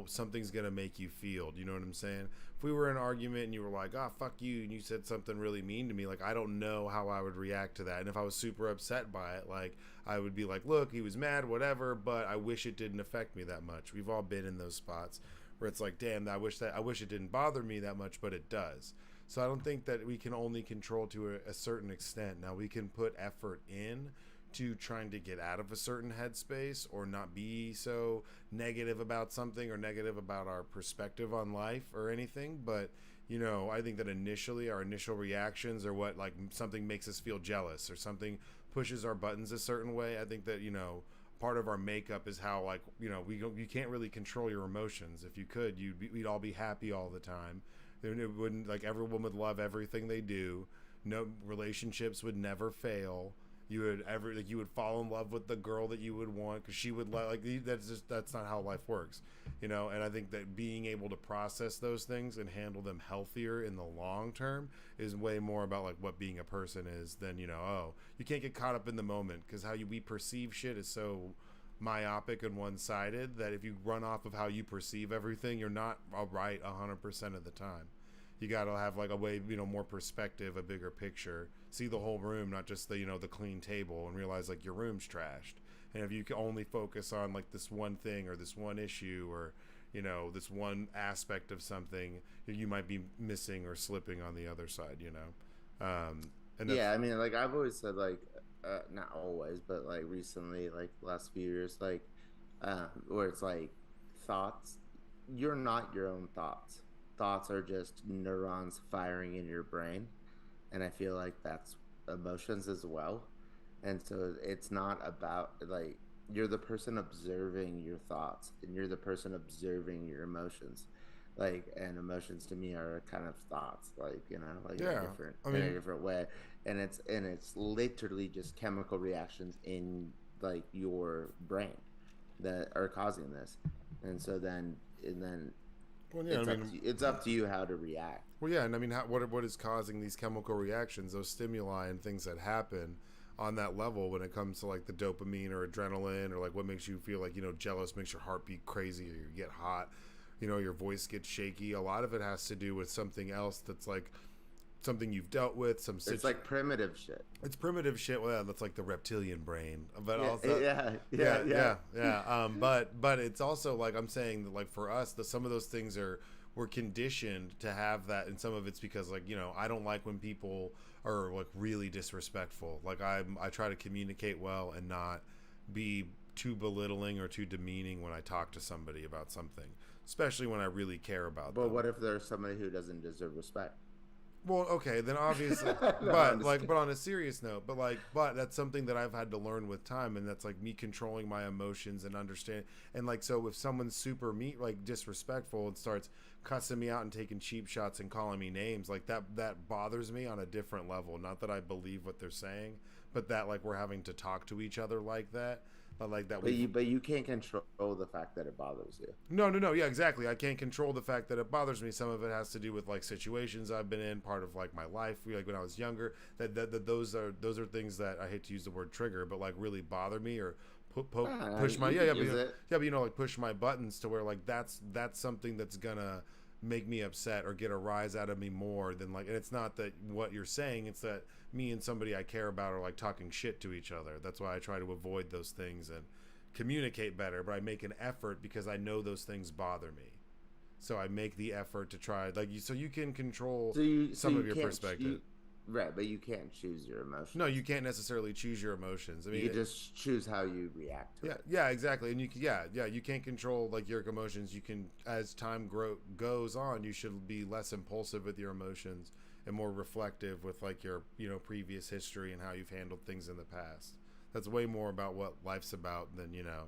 C: something's gonna make you feel. Do you know what I'm saying? If we were in an argument and you were like, "Ah, fuck you," and you said something really mean to me, like I don't know how I would react to that. And if I was super upset by it, like I would be like, "Look, he was mad, whatever," but I wish it didn't affect me that much. We've all been in those spots where it's like, "Damn, I wish it didn't bother me that much," but it does. So I don't think that we can only control to a certain extent. Now we can put effort in to trying to get out of a certain headspace or not be so negative about something or negative about our perspective on life or anything. But I think that initially our initial reactions are what, like, something makes us feel jealous or something pushes our buttons a certain way. I think that part of our makeup is how, like, you can't really control your emotions. If you could, we'd all be happy all the time. It wouldn't, like, everyone would love everything they do. No relationships would never fail. You would fall in love with the girl that you would want because she would that's not how life works, and I think that being able to process those things and handle them healthier in the long term is way more about like what being a person is than you can't get caught up in the moment because we perceive shit is so myopic and one-sided that if you run off of how you perceive everything, you're not right 100% of the time. You got to have like a way, more perspective, a bigger picture, see the whole room, not just the clean table, and realize like your room's trashed. And if you can only focus on like this one thing or this one issue or this one aspect of something, you might be missing or slipping on the other side. And
A: Yeah, I mean, like I've always said, like not always, but like recently, like the last few years, like where it's like thoughts. You're not your own thoughts. Thoughts are just neurons firing in your brain, and I feel like that's emotions as well. And so it's not about like you're the person observing your thoughts and you're the person observing your emotions, like, and emotions to me are kind of thoughts, like, like
C: yeah,
A: in a different way. And it's literally just chemical reactions in like your brain that are causing this. And then
C: well, yeah,
A: it's up to you how to react.
C: well, yeah, and I mean, what is causing these chemical reactions, those stimuli and things that happen on that level when it comes to like the dopamine or adrenaline or like what makes you feel like jealous, makes your heart beat crazy, or you get hot, your voice gets shaky. A lot of it has to do with something else that's like something you've dealt with.
A: It's like primitive shit.
C: It's primitive shit. Well, yeah, that's like the reptilian brain, but
A: Yeah,
C: also
A: yeah.
C: But it's also like I'm saying that like for us, some of those things we're conditioned to have that, and some of it's because like I don't like when people are like really disrespectful. Like I try to communicate well and not be too belittling or too demeaning when I talk to somebody about something, especially when I really care about them.
A: But what if there's somebody who doesn't deserve respect?
C: Well, okay, then obviously,
A: No, I'm
C: but
A: just
C: like, but
A: kidding.
C: on a serious note, but that's something that I've had to learn with time, and that's like me controlling my emotions and understand, and like, so if someone's super like disrespectful and starts cussing me out and taking cheap shots and calling me names, like that bothers me on a different level. Not that I believe what they're saying, but that like we're having to talk to each other like that, but like that
A: But
C: we've
A: you can't control the fact that it bothers you.
C: no, yeah, exactly. I can't control the fact that it bothers me. Some of it has to do with like situations I've been in, part of like my life, like when I was younger. That those are things that I hate to use the word trigger, but like really bother me or push my
A: You
C: yeah
A: can
C: yeah but,
A: use it.
C: yeah but like push my buttons to where like that's something that's gonna make me upset or get a rise out of me more than like, and it's not that what you're saying, it's that me and somebody I care about are like talking shit to each other. That's why I try to avoid those things and communicate better, but I make an effort because I know those things bother me. So I make the effort to try, like, you, so you can control
A: So
C: some
A: you
C: of your
A: can't
C: perspective.
A: right, but you can't choose your
C: No,
A: emotions.
C: you can't necessarily choose your emotions. I
A: You
C: mean,
A: can just choose how you react to
C: yeah,
A: it.
C: yeah, exactly. And yeah, you can't control like your emotions. You can, as time goes on, you should be less impulsive with your emotions and more reflective with like your previous history and how you've handled things in the past. That's way more about what life's about than
A: Yeah.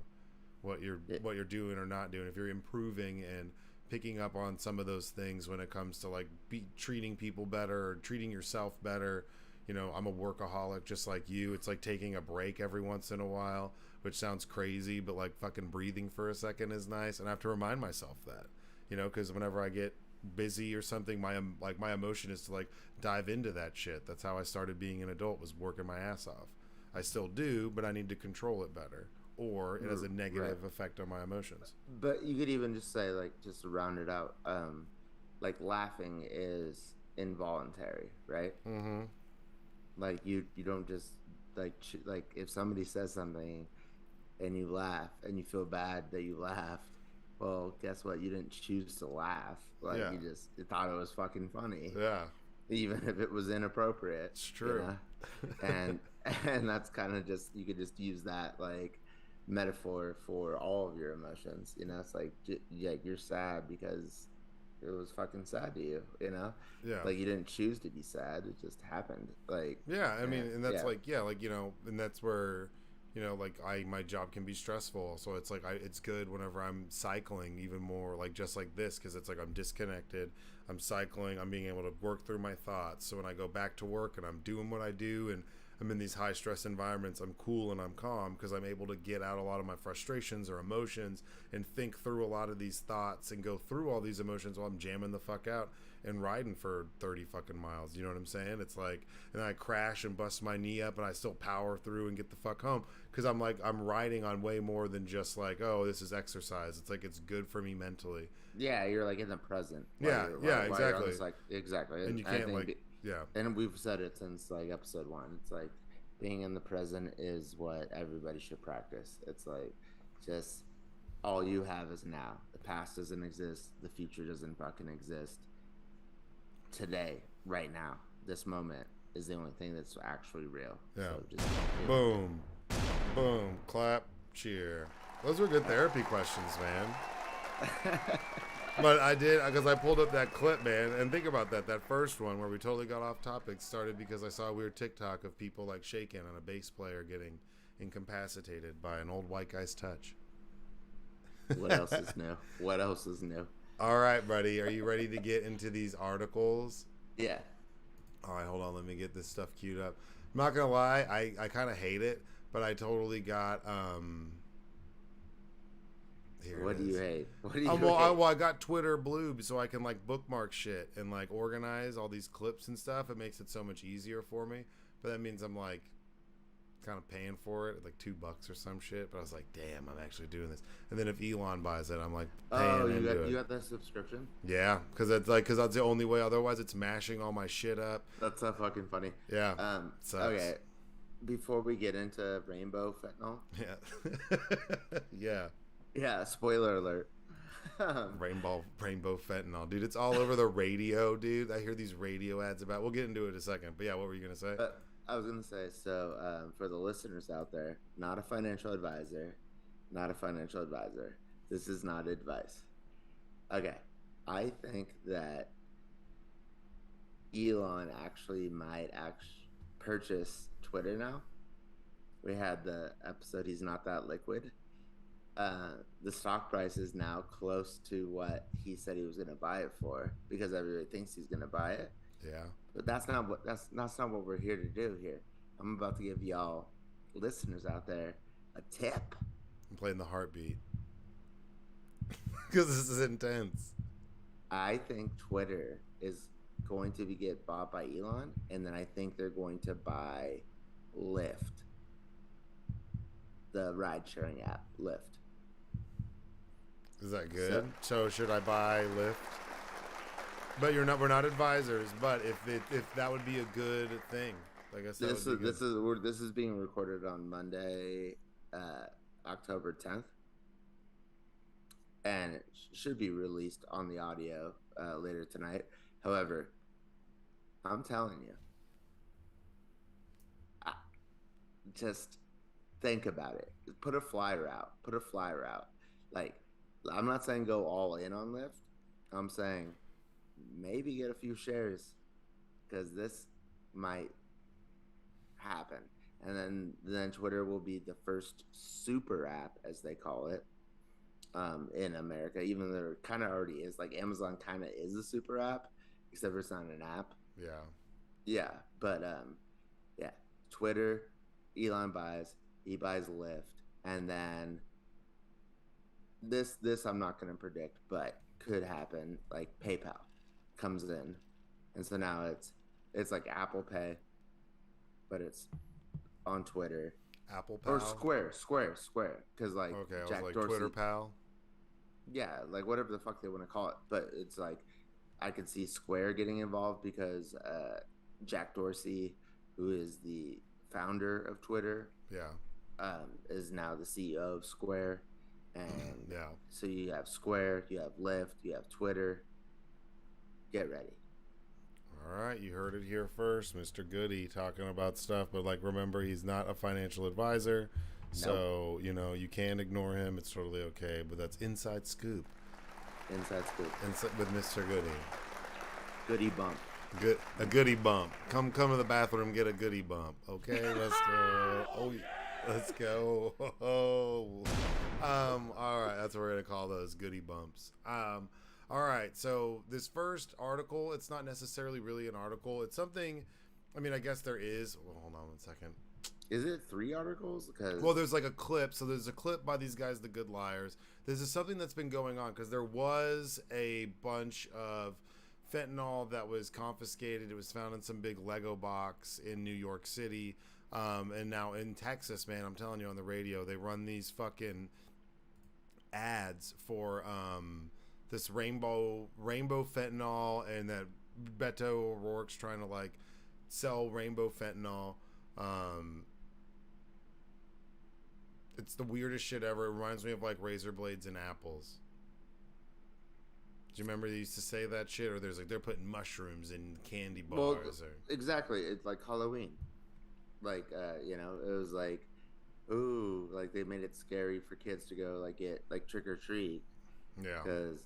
C: what you're doing or not doing. If you're improving and picking up on some of those things when it comes to like treating people better or treating yourself better. I'm a workaholic just like you. It's like taking a break every once in a while, which sounds crazy, but like fucking breathing for a second is nice, and I have to remind myself that, because whenever I get busy or something, my emotion is to like dive into that shit. That's how I started being an adult, was working my ass off. I still do, but I need to control it better, or it has a
A: Right.
C: negative effect on my emotions.
A: But you could even just say, like, just to round it out, like laughing is involuntary, right?
C: Mm-hmm.
A: Like you don't just like if somebody says something and you laugh and you feel bad that you laughed, well, guess what? You didn't choose to laugh. Like
C: Yeah.
A: you thought it was fucking funny,
C: Yeah.
A: even if it was inappropriate,
C: It's
A: you
C: true.
A: know? And and that's kind of just, you could just use that like metaphor for all of your emotions. It's like you're sad because it was fucking sad to you.
C: Yeah.
A: Like you didn't choose to be sad, it just happened. Like,
C: Yeah, I mean, and that's
A: yeah.
C: like, yeah, like, and that's where, like my job can be stressful. So it's like, it's good whenever I'm cycling even more, like just like this, because it's like I'm disconnected. I'm cycling. I'm being able to work through my thoughts. So when I go back to work and I'm doing what I do and I'm in these high stress environments, I'm cool and I'm calm because I'm able to get out a lot of my frustrations or emotions and think through a lot of these thoughts and go through all these emotions while I'm jamming the fuck out and riding for 30 fucking miles. You know what I'm saying? It's like, and I crash and bust my knee up and I still power through and get the fuck home because I'm riding on way more than just like, oh, this is exercise. It's like, it's good for me mentally.
A: Yeah, you're like in the present
C: Yeah, yeah,
A: while you're on
C: exactly.
A: this, like, exactly.
C: And
A: And
C: you
A: I
C: can't
A: think,
C: like, yeah,
A: and we've said it since like episode one. It's like being in the present is what everybody should practice. It's like just all you have is now. The past doesn't exist. The future doesn't fucking exist. Today, right now, this moment is the only thing that's actually real.
C: yeah.
A: So just live in it.
C: Boom, boom, clap, cheer. Those were good therapy questions, man. But I did, because I pulled up that clip, man, and think about that. That first one where we totally got off topic started because I saw a weird TikTok of people like shaking on a bass player getting incapacitated by an old white guy's touch.
A: What else is new? What else is new?
C: All right, buddy, are you ready to get into these articles?
A: Yeah.
C: All right, hold on, let me get this stuff queued up. I'm not gonna lie, I kind of hate it, but I totally got here
A: What
C: it
A: do you
C: is.
A: hate? What do you
C: Well,
A: hate?
C: I got Twitter Blue so I can like bookmark shit and like organize all these clips and stuff. It makes it so much easier for me. But that means I'm like kind of paying for it, like $2 or some shit. But I was like, damn, I'm actually doing this. And then if Elon buys it, I'm like
A: Oh,
C: paying into
A: you
C: it.
A: got that subscription?
C: Yeah, because that's the only way. Otherwise, it's mashing all my shit up.
A: That's so fucking funny.
C: Yeah, sucks.
A: Okay. Before we get into rainbow fentanyl,
C: Yeah, yeah.
A: yeah, spoiler alert. um,
C: Rainbow fentanyl, dude. It's all over the radio, dude. I hear these radio ads about. We'll get into it in a second. But yeah, what were you gonna say?
A: I was gonna say, so for the listeners out there, not a financial advisor, not a financial advisor. This is not advice. Okay, I think that Elon actually might purchase Twitter now. We had the episode "He's Not That Liquid." The stock price is now close to what he said he was going to buy it for because everybody thinks he's going to buy it.
C: Yeah.
A: But that's not what we're here to do here. I'm about to give y'all listeners out there a tip.
C: I'm playing the heartbeat because this is intense.
A: I think Twitter is going to get bought by Elon, and then I think they're going to buy Lyft, the ride-sharing app, Lyft.
C: Is that good? So should I buy Lyft? But we're not advisors. But if that would be a good thing, like I said,
A: this is being recorded on Monday, October 10th, and it should be released on the audio later tonight. However, I'm telling you, just think about it. Put a flyer out. Like, I'm not saying go all in on Lyft. I'm saying maybe get a few shares because this might happen. And then Twitter will be the first super app, as they call it, in America, even though it kind of already is. Like Amazon kind of is a super app, except for it's not an app. Yeah. But yeah, Twitter, Elon he buys Lyft, and then this I'm not going to predict, but could happen. Like PayPal comes in, and so now it's like Apple Pay, but it's on Twitter.
C: Apple Pal
A: or Square, because like
C: okay, I
A: Jack
C: was like
A: Dorsey,
C: Twitter Pal.
A: Yeah, like whatever the fuck they want to call it, but it's like I could see Square getting involved because Jack Dorsey, who is the founder of Twitter, is now the CEO of Square, and so you have Square, you have Lyft, you have Twitter. Get ready.
C: All right, you heard it here first, Mr. Goody talking about stuff, but like remember, he's not a financial advisor, so you can ignore him. It's totally okay, but that's inside scoop. With Mr. Goody.
A: Goody bump.
C: A goody bump. Come to the bathroom, get a goody bump. Okay, let's go. Oh, let's go. Oh. All right, that's what we're gonna call those, goody bumps. All right, so this first article, it's not necessarily really an article. It's something, I mean, I guess there is. Well, hold on one second.
A: Is it 3 articles?
C: Well, there's like a clip. So there's a clip by these guys, the Good Liars. This is something that's been going on because there was a bunch of fentanyl that was confiscated. It was found in some big Lego box in New York City. And now in Texas, man, I'm telling you, on the radio, they run these fucking ads for this rainbow fentanyl, and that Beto O'Rourke's trying to like sell rainbow fentanyl. It's the weirdest shit ever. It reminds me of like razor blades and apples. Do you remember they used to say that shit? Or there's like they're putting mushrooms in candy bars.
A: Exactly. It's like Halloween. Like it was like, ooh, like they made it scary for kids to go like get like trick or treat.
C: Yeah.
A: Because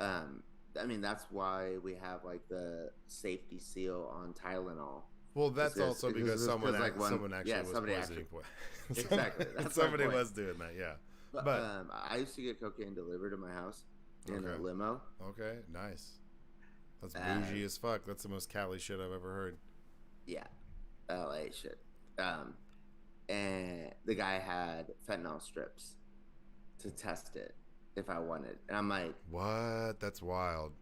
A: I mean that's why we have like the safety seal on Tylenol.
C: Well, that's also because someone actually was poisoning.
A: Exactly.
C: Somebody was doing that, yeah.
A: But I used to get cocaine delivered to my house in a limo.
C: Okay, nice. That's bougie as fuck. That's the most Cali shit I've ever heard.
A: Yeah, LA shit. And the guy had fentanyl strips to test it if I wanted, and I'm like,
C: what? That's wild.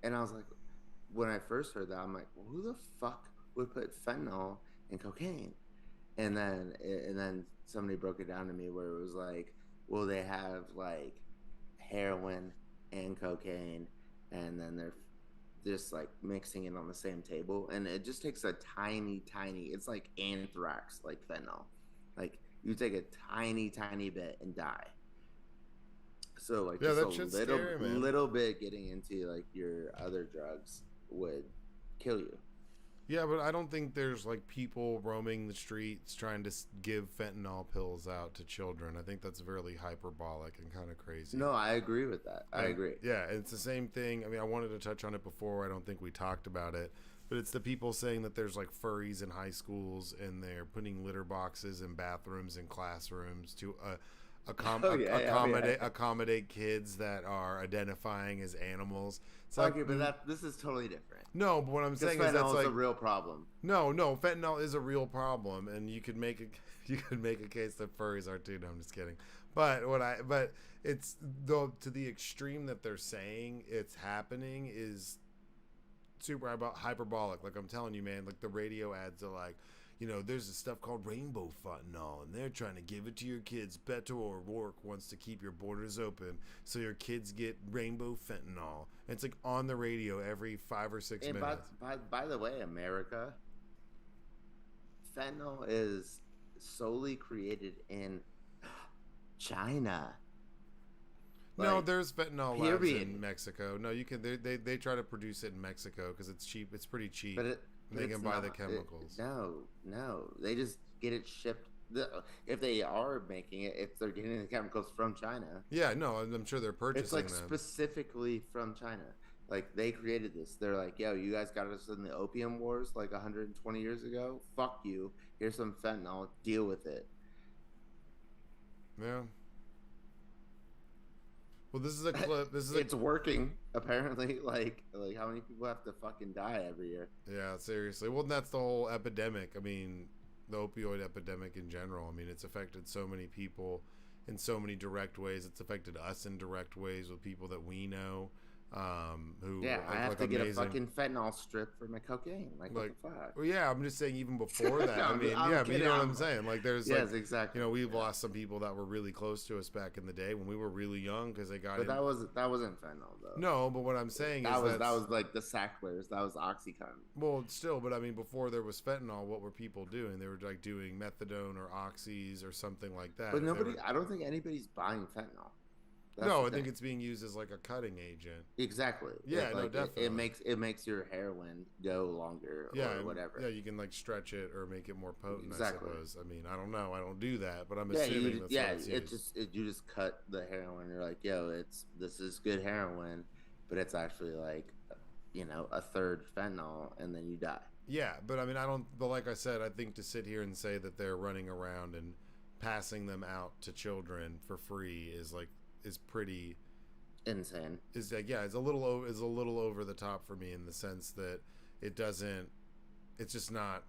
A: And I was like, when I first heard that, I'm like, well, who the fuck would put fentanyl in cocaine? And then somebody broke it down to me where it was like, well, they have like heroin and cocaine, and then they're just like mixing it on the same table, and it just takes a tiny, it's like anthrax, like fentanyl. Like you take a tiny bit and die. So like just a little bit getting into like your other drugs would kill you.
C: Yeah, but I don't think there's like people roaming the streets trying to give fentanyl pills out to children. I think that's really hyperbolic and kind of crazy.
A: No, I agree with that. I
C: And
A: agree.
C: yeah, it's the same thing. I mean, I wanted to touch on it before. I don't think we talked about it, but it's the people saying that there's like furries in high schools and they're putting litter boxes in bathrooms and classrooms to
A: Oh yeah, yeah, yeah.
C: accommodate kids that are identifying as animals. It's like
A: Okay, but this is totally different.
C: no, but what I'm
A: Because
C: saying is that's
A: fentanyl is
C: like
A: a real problem.
C: no, fentanyl is a real problem, and you could make a you could make a case that furries are too. No, I'm just kidding. But it's though to the extreme that they're saying it's happening is super hyperbolic. Like I'm telling you, man. Like the radio ads are like, there's this stuff called rainbow fentanyl, and they're trying to give it to your kids. Beto O'Rourke wants to keep your borders open so your kids get rainbow fentanyl. And it's like on the radio every 5 or 6
A: And
C: minutes.
A: by the way, America, fentanyl is solely created in China.
C: No,
A: Like,
C: there's fentanyl labs
A: period.
C: in Mexico. No, you can. They try to produce it in Mexico because it's cheap. It's pretty cheap.
A: But
C: And they
A: it's
C: can buy the
A: not.
C: chemicals.
A: No. They just get it shipped. If they are making it, if they're getting the chemicals from China,
C: Yeah, no, I'm sure they're
A: it's
C: purchasing
A: like
C: them.
A: specifically from China. Like they created this. They're like, yo, you guys got us in the opium wars like 120 years ago. Fuck you. Here's some fentanyl. Deal with it.
C: Yeah. Well, this is a clip. This is a
A: It's working apparently. Like how many people have to fucking die every year?
C: yeah. Seriously. Well, that's the whole epidemic. I mean, the opioid epidemic in general. I mean, it's affected so many people in so many direct ways. It's affected us in direct ways with people that we know. Who
A: Yeah, I have
C: like
A: to get a
C: amazing.
A: fucking fentanyl strip for my cocaine. Like what the fuck?
C: Well, yeah, I'm just saying even before that.
A: No,
C: I mean,
A: I'm
C: yeah, but you
A: kidding.
C: know what I'm saying? Like, there's
A: Yes, exactly.
C: we've lost some people that were really close to us back in the day when we were really young because they got
A: But
C: in.
A: that wasn't fentanyl though.
C: No, but what I'm saying is
A: That was like the Sacklers. That was OxyContin.
C: well, still, but I mean, before there was fentanyl, what were people doing? They were like doing methadone or oxys or something like that.
A: But
C: They
A: nobody.
C: were-
A: I don't think anybody's buying fentanyl. That's
C: no,
A: the
C: I think
A: thing.
C: it's being used as like a cutting agent.
A: Exactly.
C: Yeah,
A: It,
C: no,
A: like,
C: definitely.
A: it makes your heroin go longer
C: Yeah,
A: or whatever.
C: yeah, you can like stretch it or make it more potent.
A: Exactly.
C: I suppose. I mean, I don't know. I don't do that, but I'm
A: Yeah,
C: assuming that's what it's
A: it
C: used.
A: you just cut the heroin. You're like, yo, this is good heroin, but it's actually like, a third fentanyl, and then you die.
C: Yeah, but I mean, I don't. But like I said, I think to sit here and say that they're running around and passing them out to children for free is pretty
A: Insane.
C: is like yeah, is a little over the top for me in the sense that it doesn't. It's just not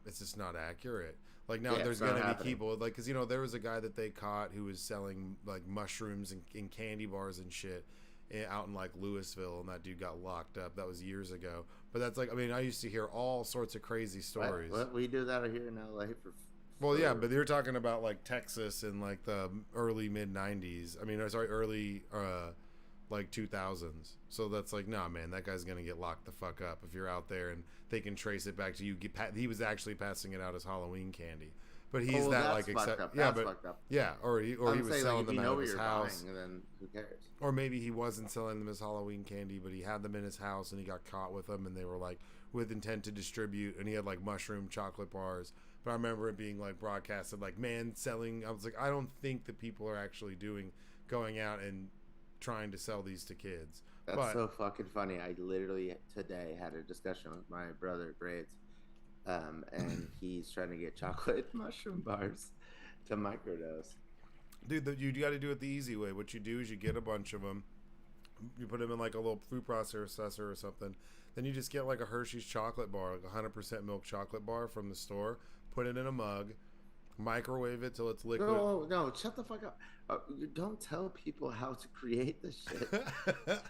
C: accurate. Like now,
A: Yeah,
C: there's
A: it's not
C: gonna be
A: happening.
C: people like because there was a guy that they caught who was selling like mushrooms in candy bars and shit out in like Louisville, and that dude got locked up. That was years ago. But that's like I mean, I used to hear all sorts of crazy stories.
A: What we do that here in LA for.
C: Well, yeah, but you're talking about like Texas in like the early mid '90s. I mean, sorry, early like 2000s. So that's like, nah, man, that guy's gonna get locked the fuck up if you're out there and they can trace it back to you. He was actually passing it out as Halloween candy, but he's that like
A: fucked up.
C: yeah,
A: That's
C: but
A: fucked up.
C: yeah, or he
A: I'm
C: was
A: saying,
C: selling
A: like, if
C: them
A: you
C: out
A: know
C: of
A: what
C: his
A: you're
C: house,
A: buying, then who cares?
C: or maybe he wasn't selling them as Halloween candy, but he had them in his house and he got caught with them, and they were like with intent to distribute, and he had like mushroom chocolate bars. But I remember it being like broadcasted, like man selling. I was like, I don't think that people are actually going out and trying to sell these to kids.
A: That's so fucking funny. I literally today had a discussion with my brother Braids, and he's trying to get chocolate mushroom bars to microdose.
C: Dude, you got to do it the easy way. What you do is you get a bunch of them, you put them in like a little food processor or something. Then you just get like a Hershey's chocolate bar, like 100% milk chocolate bar from the store. Put it in a mug, microwave it till it's liquid.
A: No, shut the fuck up. You don't tell people how to create this shit.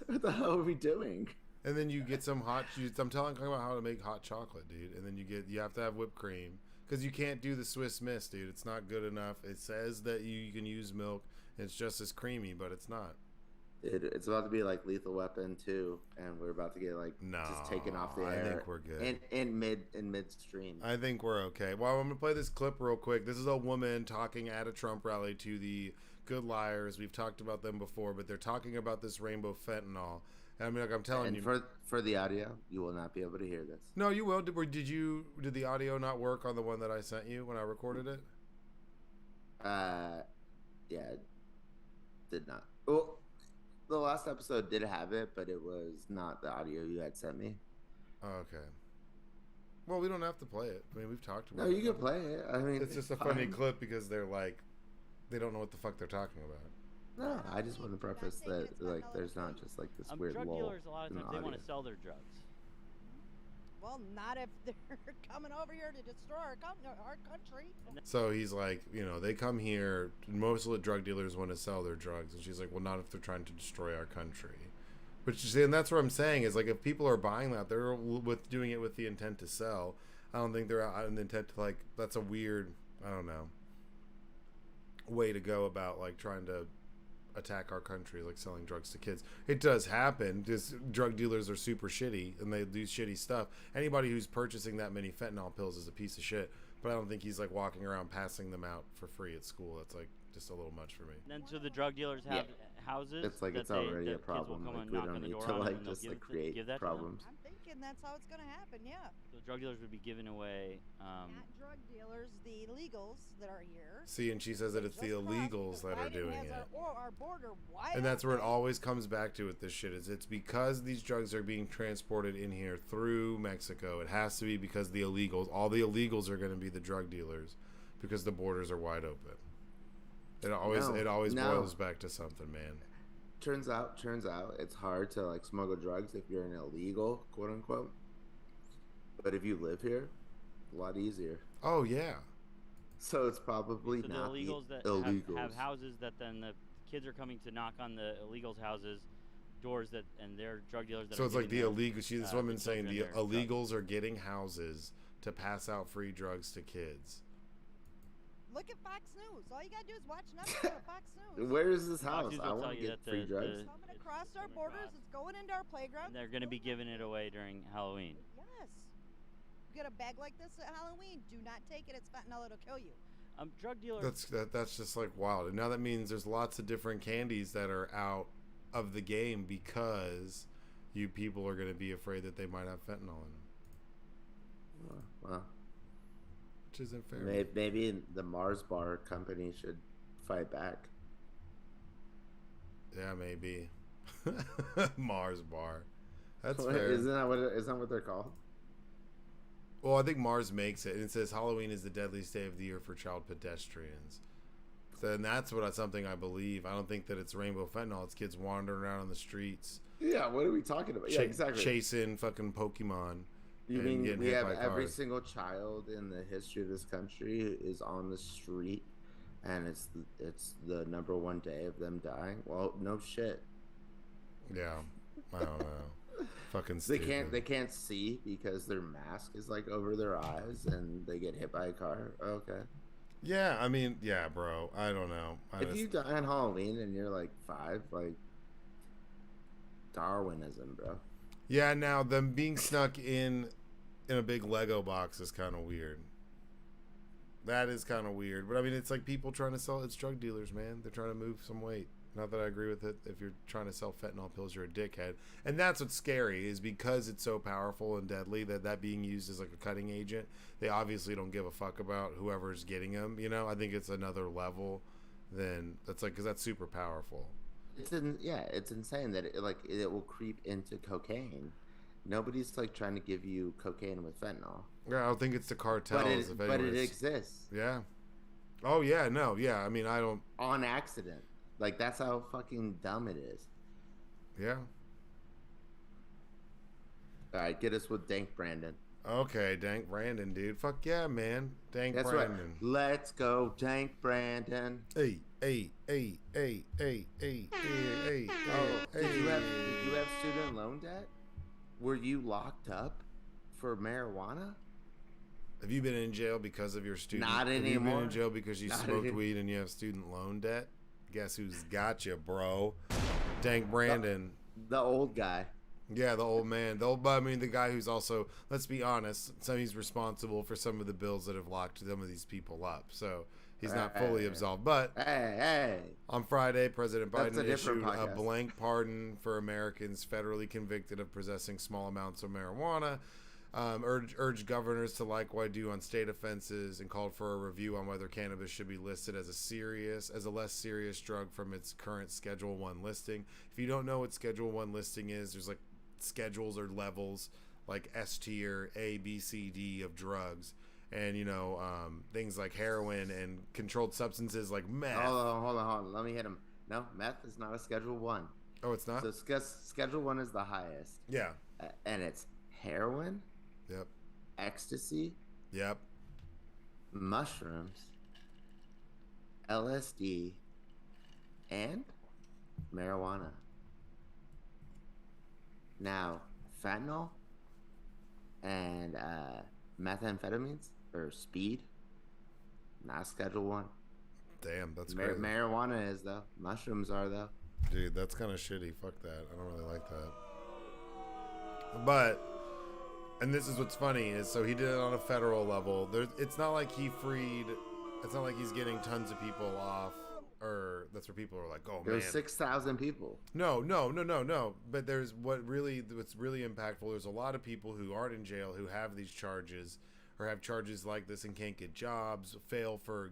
A: What the hell are we doing?
C: And then you get some hot. I'm talking about how to make hot chocolate, dude. And then you have to have whipped cream because you can't do the Swiss Miss, dude. It's not good enough. It says that you can use milk. And it's just as creamy, but it's not.
A: It's about to be like Lethal Weapon 2, and we're about to get like just taken off the air.
C: I think we're good.
A: In midstream.
C: I think we're okay. Well, I'm gonna play this clip real quick. This is a woman talking at a Trump rally to the Good Liars. We've talked about them before, but they're talking about this rainbow fentanyl. I mean, like I'm telling
A: And
C: you.
A: for the audio, you will not be able to hear this.
C: No, you will. Did the audio not work on the one that I sent you when I recorded it?
A: Yeah, it did not. Well, the last episode did have it, but it was not the audio you had sent me.
C: Oh, okay. Well, we don't have to play it. I mean, we've talked about
A: No,
C: it.
A: you can play it. I mean,
C: It's just a funny clip because they're like, they don't know what the fuck they're talking about.
A: No, I just want to preface that like there's not just like this weird
D: drug
A: lull
D: dealers, a lot of
A: in the
D: times, they want
A: audio.
D: to sell their drugs.
E: Well, not if they're coming over here to destroy our country.
C: So he's like, you know, they come here. Most of the drug dealers want to sell their drugs, and she's like, well, not if they're trying to destroy our country. But you see, and that's what I'm saying is like, if people are buying that, they're with doing it with the intent to sell. I don't think they're out in the intent to like. That's a weird, I don't know, way to go about like trying to attack our country, like selling drugs to kids. It does happen. Just drug dealers are super shitty and they do shitty stuff. Anybody who's purchasing that many fentanyl pills is a piece of shit. But I don't think he's like walking around passing them out for free at school. That's like just a little much for me.
D: And then so the drug dealers have houses.
A: It's like
D: that
A: it's already
D: that
A: a problem.
D: Kids will come
A: Like
D: and
A: we
D: knock
A: don't
D: on the
A: need
D: door
A: to
D: on them
A: like
D: and they'll
A: just
D: give
A: like
D: give
A: create
D: that to them.
A: problems.
E: I'm thinking that's how it's going to happen, yeah.
D: So the drug dealers would be giving away.
E: Not drug dealers, the illegals that are here.
C: See, and she says that it's the
E: Just crossed,
C: illegals that are
E: Biden
C: doing
E: has
C: it.
E: Our border wide
C: And that's where it
E: open.
C: always comes back to with this shit is it's because these drugs are being transported in here through Mexico. It has to be because the illegals, all the illegals are going to be the drug dealers because the borders are wide open. It always boils back to something, man.
A: Turns out it's hard to like smuggle drugs if you're an illegal, quote unquote. But if you live here, a lot easier.
C: Oh yeah.
A: So it's probably
D: so
A: not
D: the illegals that
A: illegals.
D: have houses that then the kids are coming to knock on the illegals' houses, doors that, and they're drug dealers. That
C: So
D: are
C: it's like the
D: giving
C: illegal. See, this woman saying the
D: children their
C: illegals are getting houses to pass out free drugs to kids.
E: Look at Fox News. All you got to do is watch nothing but Fox News.
A: Where is this
D: Fox
A: house?
D: News
A: I
D: will
A: want
D: tell
A: to
D: you
A: get
D: that
A: free
D: the-
A: drugs.
E: It's coming across our
D: coming
E: borders.
D: across.
E: It's going into our playground.
D: And they're going to be giving it away during Halloween.
E: Yes. You get a bag like this at Halloween. Do not take it. It's fentanyl. It'll kill you.
D: Drug dealers.
C: That's just like wild. And now that means there's lots of different candies that are out of the game because you people are going to be afraid that they might have fentanyl in them.
A: Well,
C: Which isn't fair.
A: maybe the Mars Bar company should fight back.
C: Yeah, maybe. Mars Bar. That's
A: Wait,
C: fair.
A: Isn't that what they're called?
C: Well, I think Mars makes it, and it says Halloween is the deadliest day of the year for child pedestrians. So, and that's something I believe. I don't think that it's rainbow fentanyl. It's kids wandering around on the streets.
A: Yeah, what are we talking about? Yeah, exactly.
C: Chasing fucking Pokemon.
A: You
C: and
A: mean
C: getting
A: we
C: hit
A: have
C: by
A: every
C: cars.
A: single child in the history of this country is on the street, and it's the number one day of them dying? Well, no shit.
C: Yeah, I don't know. Fucking
A: They
C: stupid.
A: they can't see because their mask is like over their eyes, and they get hit by a car. Okay.
C: Yeah, I mean, yeah, bro. I don't know.
A: If you die on Halloween and you're like 5, like Darwinism, bro.
C: Yeah, now them being snuck in a big Lego box is kind of weird. That is kind of weird. But I mean, it's like people trying to sell. It's drug dealers, man. They're trying to move some weight. Not that I agree with it. If you're trying to sell fentanyl pills, you're a dickhead. And that's what's scary is because it's so powerful and deadly that being used as like a cutting agent, they obviously don't give a fuck about whoever's getting them. You know, I think it's another level than that's like because that's super powerful.
A: It's insane that it will creep into cocaine. Nobody's like trying to give you cocaine with fentanyl.
C: Yeah, I don't think it's the cartels.
A: But it exists.
C: Yeah. Oh yeah, no, yeah. I mean, I don't.
A: On accident. Like that's how fucking dumb it is.
C: Yeah.
A: All right, get us with Dank Brandon.
C: Okay, Dank Brandon, dude. Fuck yeah, man. Dank
A: That's
C: Brandon.
A: right. Let's go, Dank Brandon.
C: Hey, hey, hey, hey, hey, hey, hey,
A: Oh, did you have student loan debt? Were you locked up for marijuana?
C: Have you been in jail because of your student?
A: Not
C: Have you
A: anymore.
C: been in jail because you
A: Not
C: smoked
A: anymore.
C: weed and you have student loan debt? Guess who's got you, bro? Dank Brandon.
A: The old guy.
C: Yeah, the old man. The guy who's also, let's be honest, he's responsible for some of the bills that have locked some of these people up. So He's not fully absolved. But
A: hey,
C: on Friday, President
A: That's a
C: Biden
A: different
C: issued a
A: podcast.
C: blank pardon for Americans federally convicted of possessing small amounts of marijuana. Urged governors to likewise do on state offenses, and called for a review on whether cannabis should be listed as a less serious drug from its current Schedule 1 listing. If you don't know what Schedule 1 listing is, there's like schedules or levels, like S tier, A, B, C, D of drugs. And, things like heroin and controlled substances like meth.
A: Hold on. Let me hit him. No, meth is not a Schedule 1.
C: Oh, it's not?
A: So Schedule 1 is the highest.
C: Yeah.
A: And it's heroin,
C: Yep.
A: ecstasy,
C: Yep.
A: mushrooms, LSD, and marijuana. Now, fentanyl and methamphetamines or speed, not Schedule 1.
C: Damn, that's crazy.
A: Marijuana is, though. Mushrooms are, though.
C: Dude, that's kind of shitty. Fuck that. I don't really like that. But, and this is what's funny, is so he did it on a federal level. It's not like he's getting tons of people off, or that's where people are like, oh,
A: There's
C: man.
A: 6,000 people.
C: No. But what's really impactful, there's a lot of people who aren't in jail who have these charges, or have charges like this and can't get jobs,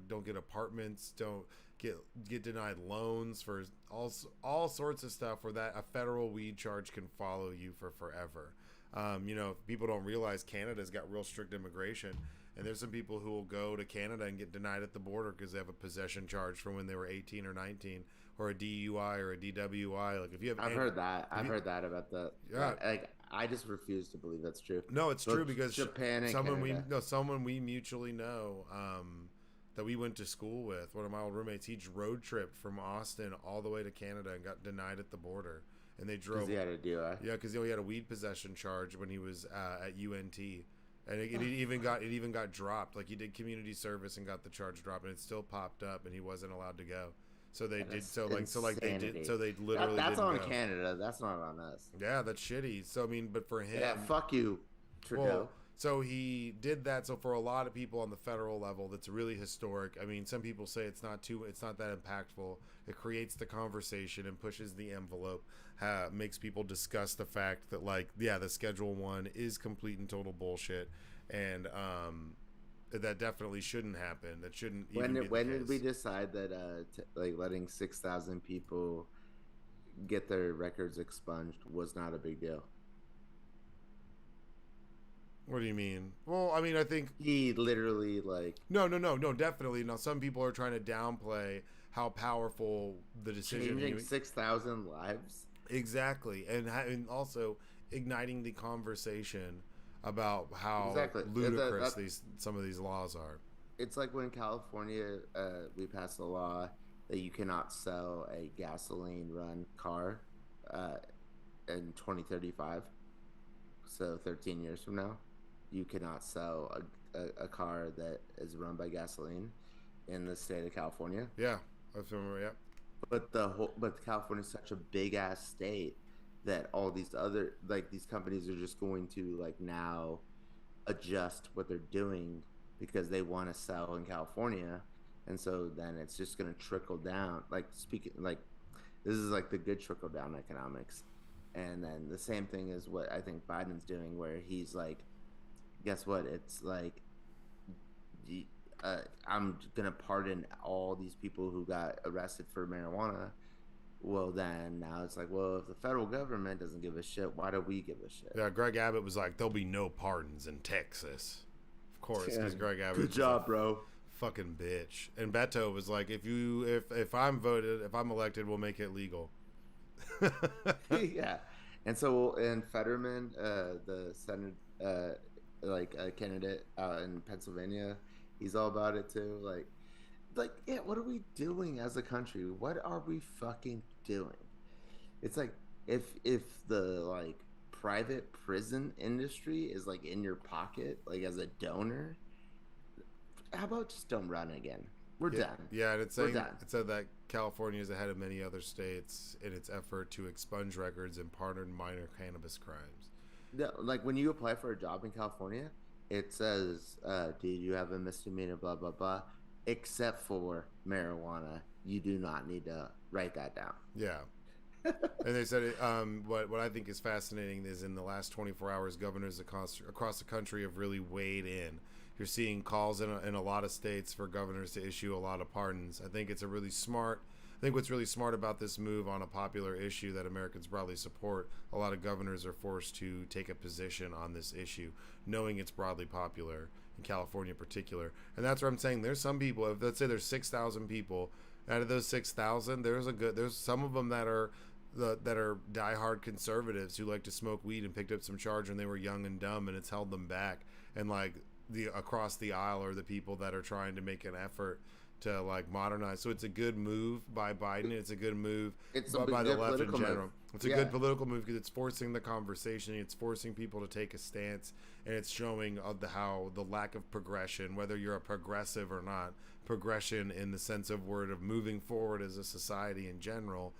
C: don't get apartments, don't get denied loans, for all sorts of stuff, where that a federal weed charge can follow you for forever. People don't realize Canada's got real strict immigration, and there's some people who will go to Canada and get denied at the border because they have a possession charge from when they were 18 or 19, or a DUI or a DWI. Like, if you have,
A: I've heard that about that.
C: Yeah.
A: Like, I just refuse to believe that's true.
C: No, it's true, because
A: Japan and
C: someone we mutually know, that we went to school with, one of my old roommates, he road tripped from Austin all the way to Canada and got denied at the border. And they drove.
A: Because he had a DUI.
C: Yeah, because he had a weed possession charge when he was at UNT, and it even got dropped. Like, he did community service and got the charge dropped, and it still popped up, and he wasn't allowed to go. So they
A: That's
C: they literally
A: that's
C: didn't
A: on
C: go.
A: Canada. That's not on us.
C: Yeah, that's shitty. So I mean, but for him,
A: Yeah, fuck you, Trudeau.
C: well, so he did that. So for a lot of people on the federal level, that's really historic. I mean, some people say it's not that impactful. It creates the conversation and pushes the envelope, makes people discuss the fact that, like, yeah, the Schedule 1 is complete and total bullshit, and that definitely shouldn't happen. That shouldn't even be the
A: When did we
C: case.
A: decide that letting 6,000 people get their records expunged was not a big deal?
C: What do you mean? Well, I mean, I think
A: He literally
C: no, definitely. Now, some people are trying to downplay how powerful the decision
A: changing 6,000 lives.
C: exactly, and also igniting the conversation about how
A: Exactly.
C: ludicrous
A: That-
C: some of these laws are.
A: It's like when California, we passed a law that you cannot sell a gasoline run car in 2035. So 13 years from now, you cannot sell a car that is run by gasoline in the state of California.
C: Yeah, that's remember. Yeah,
A: But California is such a big ass state that all these other, like, these companies are just going to, like, now adjust what they're doing because they want to sell in California, and so then it's just going to trickle down. Like, speaking, like, this is like the good trickle down economics. And then the same thing is what I think Biden's doing, where he's like, guess what? It's like, I'm gonna pardon all these people who got arrested for marijuana. Well, then now it's like, well, if the federal government doesn't give a shit, why do we give a shit?
C: yeah. Greg Abbott was like, "There'll be no pardons in Texas." Of course, because
A: Yeah,
C: Greg Abbott.
A: Good job, bro.
C: Fucking bitch. And Beto was like, if I'm elected, we'll make it legal.
A: Yeah. And so, and Fetterman, the Senate, candidate out in Pennsylvania, he's all about it too. Like, yeah, what are we doing as a country? What are we fucking doing? It's like, if the, like, private prison industry is, like, in your pocket, like, as a donor, how about just don't run again? We're done.
C: Yeah, and it
A: We're done.
C: said that California is ahead of many other states in its effort to expunge records and pardon minor cannabis crimes.
A: Like, when you apply for a job in California, it says, "Do you have a misdemeanor? Blah blah blah." except for marijuana. You do not need to write that down.
C: Yeah. And they said what I think is fascinating is in the last 24 hours, governors across the country have really weighed in. You're seeing calls in a lot of states for governors to issue a lot of pardons. I think it's a really smart. I think what's really smart about this move on a popular issue that Americans broadly support, a lot of governors are forced to take a position on this issue, knowing it's broadly popular in California in particular. And that's where I'm saying there's some people. If let's say there's 6,000 people, out of those 6,000, there's some of them that are diehard conservatives who like to smoke weed and picked up some charge when they were young and dumb, and it's held them back. And like the across the aisle are the people that are trying to make an effort to like modernize. So it's a good move by Biden. It's a good move by the left in general. Move. It's a good political move because it's forcing the conversation. It's forcing people to take a stance, and it's showing how the lack of progression, whether you're a progressive or not, progression in the sense of word of moving forward as a society in general.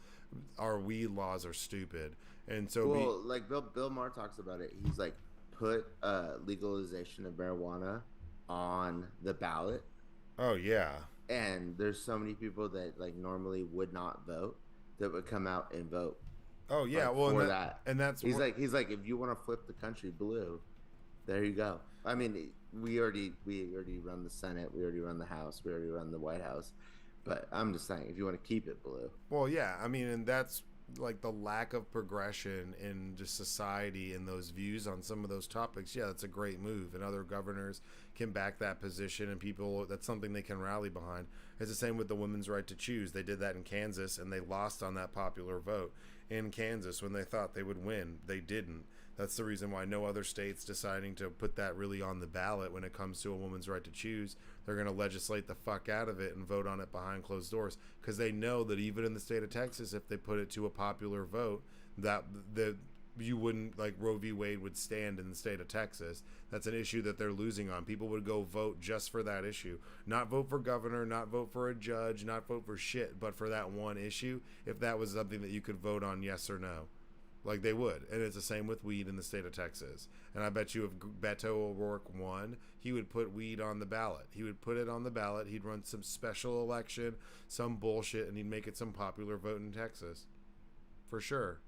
C: Our weed laws are stupid, and so
A: like Bill Maher talks about it. He's like, put legalization of marijuana on the ballot.
C: Oh yeah.
A: And there's so many people that like normally would not vote that would come out and vote.
C: Oh yeah,
A: like,
C: well,
A: and that's he's like if you want to flip the country blue, there you go. I mean, we already run the Senate, we already run the House, we already run the White House, but I'm just saying if you want to keep it blue.
C: Well, yeah, I mean, and that's like the lack of progression in just society and those views on some of those topics. Yeah, that's a great move, and other governors can back that position, and people, that's something they can rally behind. It's the same with the women's right to choose. They did that in Kansas, and they lost on that popular vote in Kansas when they thought they would win. They didn't. That's the reason why no other state's deciding to put that really on the ballot when it comes to a woman's right to choose. They're going to legislate the fuck out of it and vote on it behind closed doors, because they know that even in the state of Texas, if they put it to a popular vote, that you wouldn't, like Roe v. Wade would stand in the state of Texas. That's an issue that they're losing on. People would go vote just for that issue. Not vote for governor, not vote for a judge, not vote for shit, but for that one issue, if that was something that you could vote on yes or no. Like they would. And it's the same with weed in the state of Texas. And I bet you if Beto O'Rourke won, he would put weed on the ballot. He would put it on the ballot. He'd run some special election, some bullshit, and he'd make it some popular vote in Texas. For sure.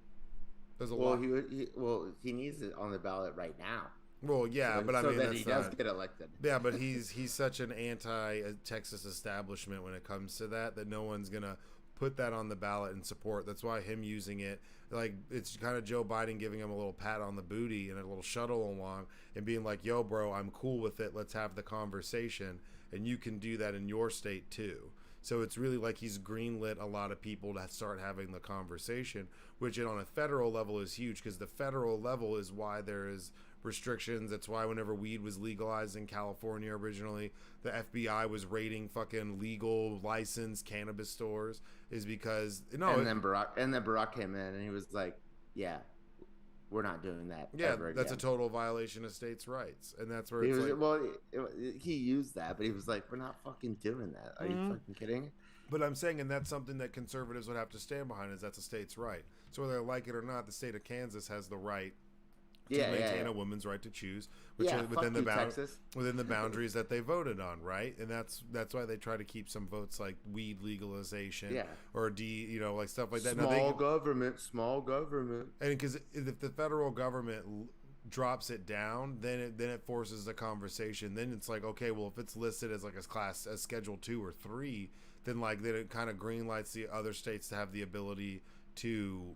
C: There's a lot.
A: He needs it on the ballot right now.
C: Well, yeah, but I mean,
A: that he does get elected.
C: Yeah, but he's such an anti-Texas establishment when it comes to that no one's gonna put that on the ballot and support. That's why him using it, like, it's kind of Joe Biden giving him a little pat on the booty and a little shuttle along and being like, yo, bro, I'm cool with it. Let's have the conversation. And you can do that in your state too. So it's really like he's greenlit a lot of people to start having the conversation, which on a federal level is huge, because the federal level is why there is restrictions. That's why whenever weed was legalized in California originally, the FBI was raiding fucking legal licensed cannabis stores, is because then
A: Barack came in and he was like, yeah, we're not doing that.
C: Yeah, that's a total violation of states' rights, and that's where
A: he used that, but he was like, we're not fucking doing that. Are you fucking kidding?
C: But I'm saying, and that's something that conservatives would have to stand behind, is that's a state's right. So whether they like it or not, the state of Kansas has the right to maintain a woman's right to choose, which is within the boundaries that they voted on, right? And that's why they try to keep some votes like weed legalization, or like stuff like that.
A: Small government.
C: And because if the federal government drops it down, then it forces the conversation. Then it's like, okay, well, if it's listed as like as Schedule 2 or 3, then it kind of green lights the other states to have the ability to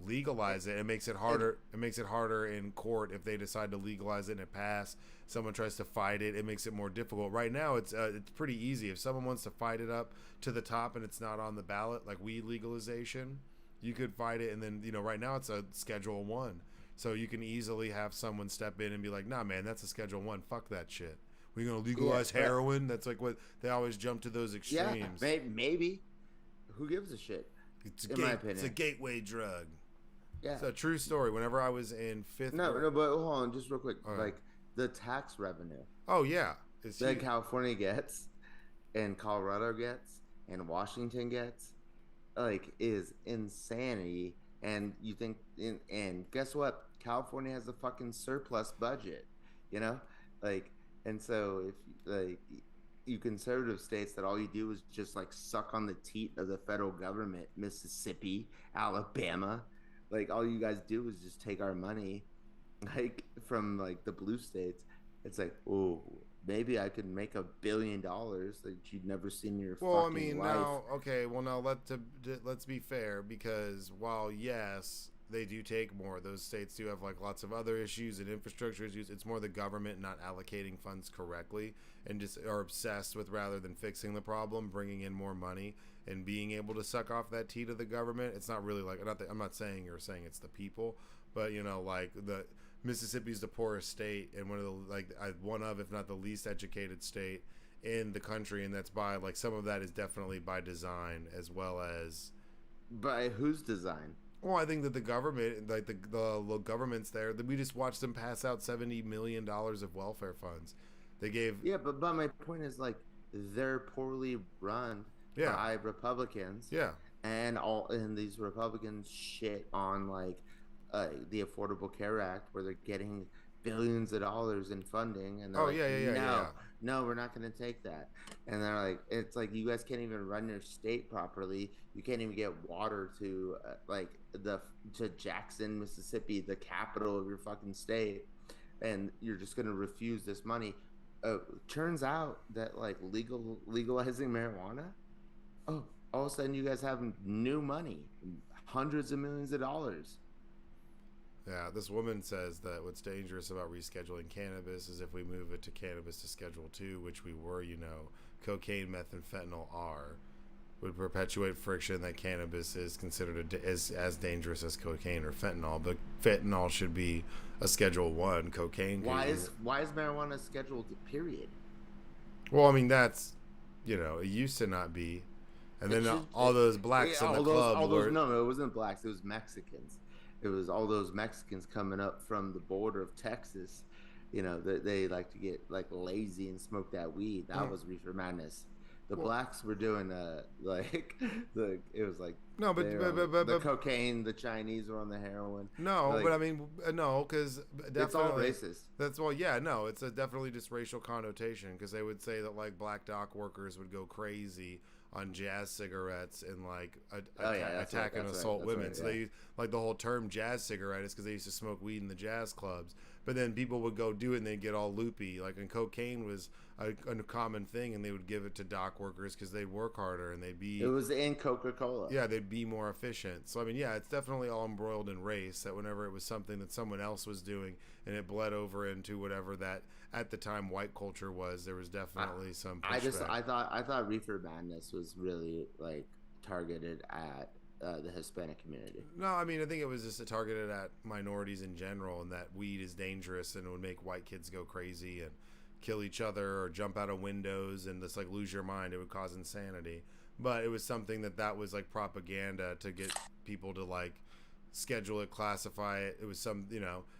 C: legalize it. It makes it harder. It makes it harder in court if they decide to legalize it and it pass. Someone tries to fight it. It makes it more difficult. Right now, it's pretty easy. If someone wants to fight it up to the top and it's not on the ballot, like weed legalization, you could fight it. And then right now it's a Schedule 1, so you can easily have someone step in and be like, nah, man, that's a Schedule 1. Fuck that shit. We're gonna legalize heroin. That's like what they always jump to those extremes.
A: Yeah, maybe. Who gives a shit? In my opinion,
C: it's a gateway drug.
A: Yeah.
C: It's a true story. Whenever I was in fifth grade.
A: No, but hold on, just real quick. Like the tax revenue.
C: Oh yeah,
A: that California gets, and Colorado gets, and Washington gets, is insanity. And you think, and guess what? California has a fucking surplus budget. And so if you conservative states that all you do is just like suck on the teat of the federal government, Mississippi, Alabama, like all you guys do is just take our money, like from like the blue states. It's like, oh, maybe I could make $1 billion that you'd never seen in your
C: Well, I
A: fucking
C: mean,
A: life.
C: now, okay, well, now let's be fair, because while yes, they do take more, those states do have like lots of other issues and infrastructure issues. It's more the government not allocating funds correctly and just are obsessed with, rather than fixing the problem, bringing in more money and being able to suck off that teat of the government. It's not really like, I'm not saying you're saying it's the people, but you know, like the Mississippi's the poorest state and one of the if not the least educated state in the country, and that's by like some of that is definitely by design as well as
A: By whose design?
C: well, I think that the government, like the governments there, that we just watched them pass out $70 million of welfare funds. They gave
A: Yeah, but my point is like they're poorly run
C: Yeah.
A: by Republicans.
C: yeah.
A: And these Republicans shit on like the Affordable Care Act, where they're getting billions of dollars in funding, and they're
C: Oh,
A: like,
C: yeah.
A: no, we're not going to take that. And they're like, it's like you guys can't even run your state properly. You can't even get water to to Jackson, Mississippi, the capital of your fucking state, and you're just going to refuse this money. Turns out that like legalizing marijuana, oh, all of a sudden you guys have new money, hundreds of millions of dollars.
C: Yeah, this woman says that what's dangerous about rescheduling cannabis is if we move it to cannabis to Schedule 2, which we were, cocaine, meth, and fentanyl are, would perpetuate friction that cannabis is considered as dangerous as cocaine or fentanyl. But fentanyl should be a Schedule 1. Cocaine.
A: Why is marijuana scheduled, period?
C: Well, I mean, that's, it used to not be. And then all those blacks in the club were...
A: No, it wasn't blacks. It was Mexicans. It was all those Mexicans coming up from the border of Texas. They like to get like lazy and smoke that weed. That was reefer madness. The blacks were doing it was like
C: no, but
A: the cocaine. The Chinese were on the heroin.
C: No,
A: like,
C: but I mean no, because
A: it's all racist.
C: That's it's a definitely just racial connotation, because they would say that like black dock workers would go crazy on jazz cigarettes and like attack and assault women. So they like the whole term jazz cigarette is because they used to smoke weed in the jazz clubs. But then people would go do it and they'd get all loopy. Like, and cocaine was a common thing, and they would give it to dock workers because they'd work harder and they'd be...
A: It was in Coca-Cola.
C: Yeah, they'd be more efficient. So, I mean, yeah, it's definitely all embroiled in race, that whenever it was something that someone else was doing and it bled over into whatever that, at the time, white culture was, there was definitely some pushback.
A: I thought reefer madness was really, like, targeted at the Hispanic community.
C: No, I mean, I think it was just targeted at minorities in general, and that weed is dangerous and it would make white kids go crazy and kill each other or jump out of windows and just like lose your mind. It would cause insanity. But it was something that was like propaganda to get people to like schedule it, classify it. It was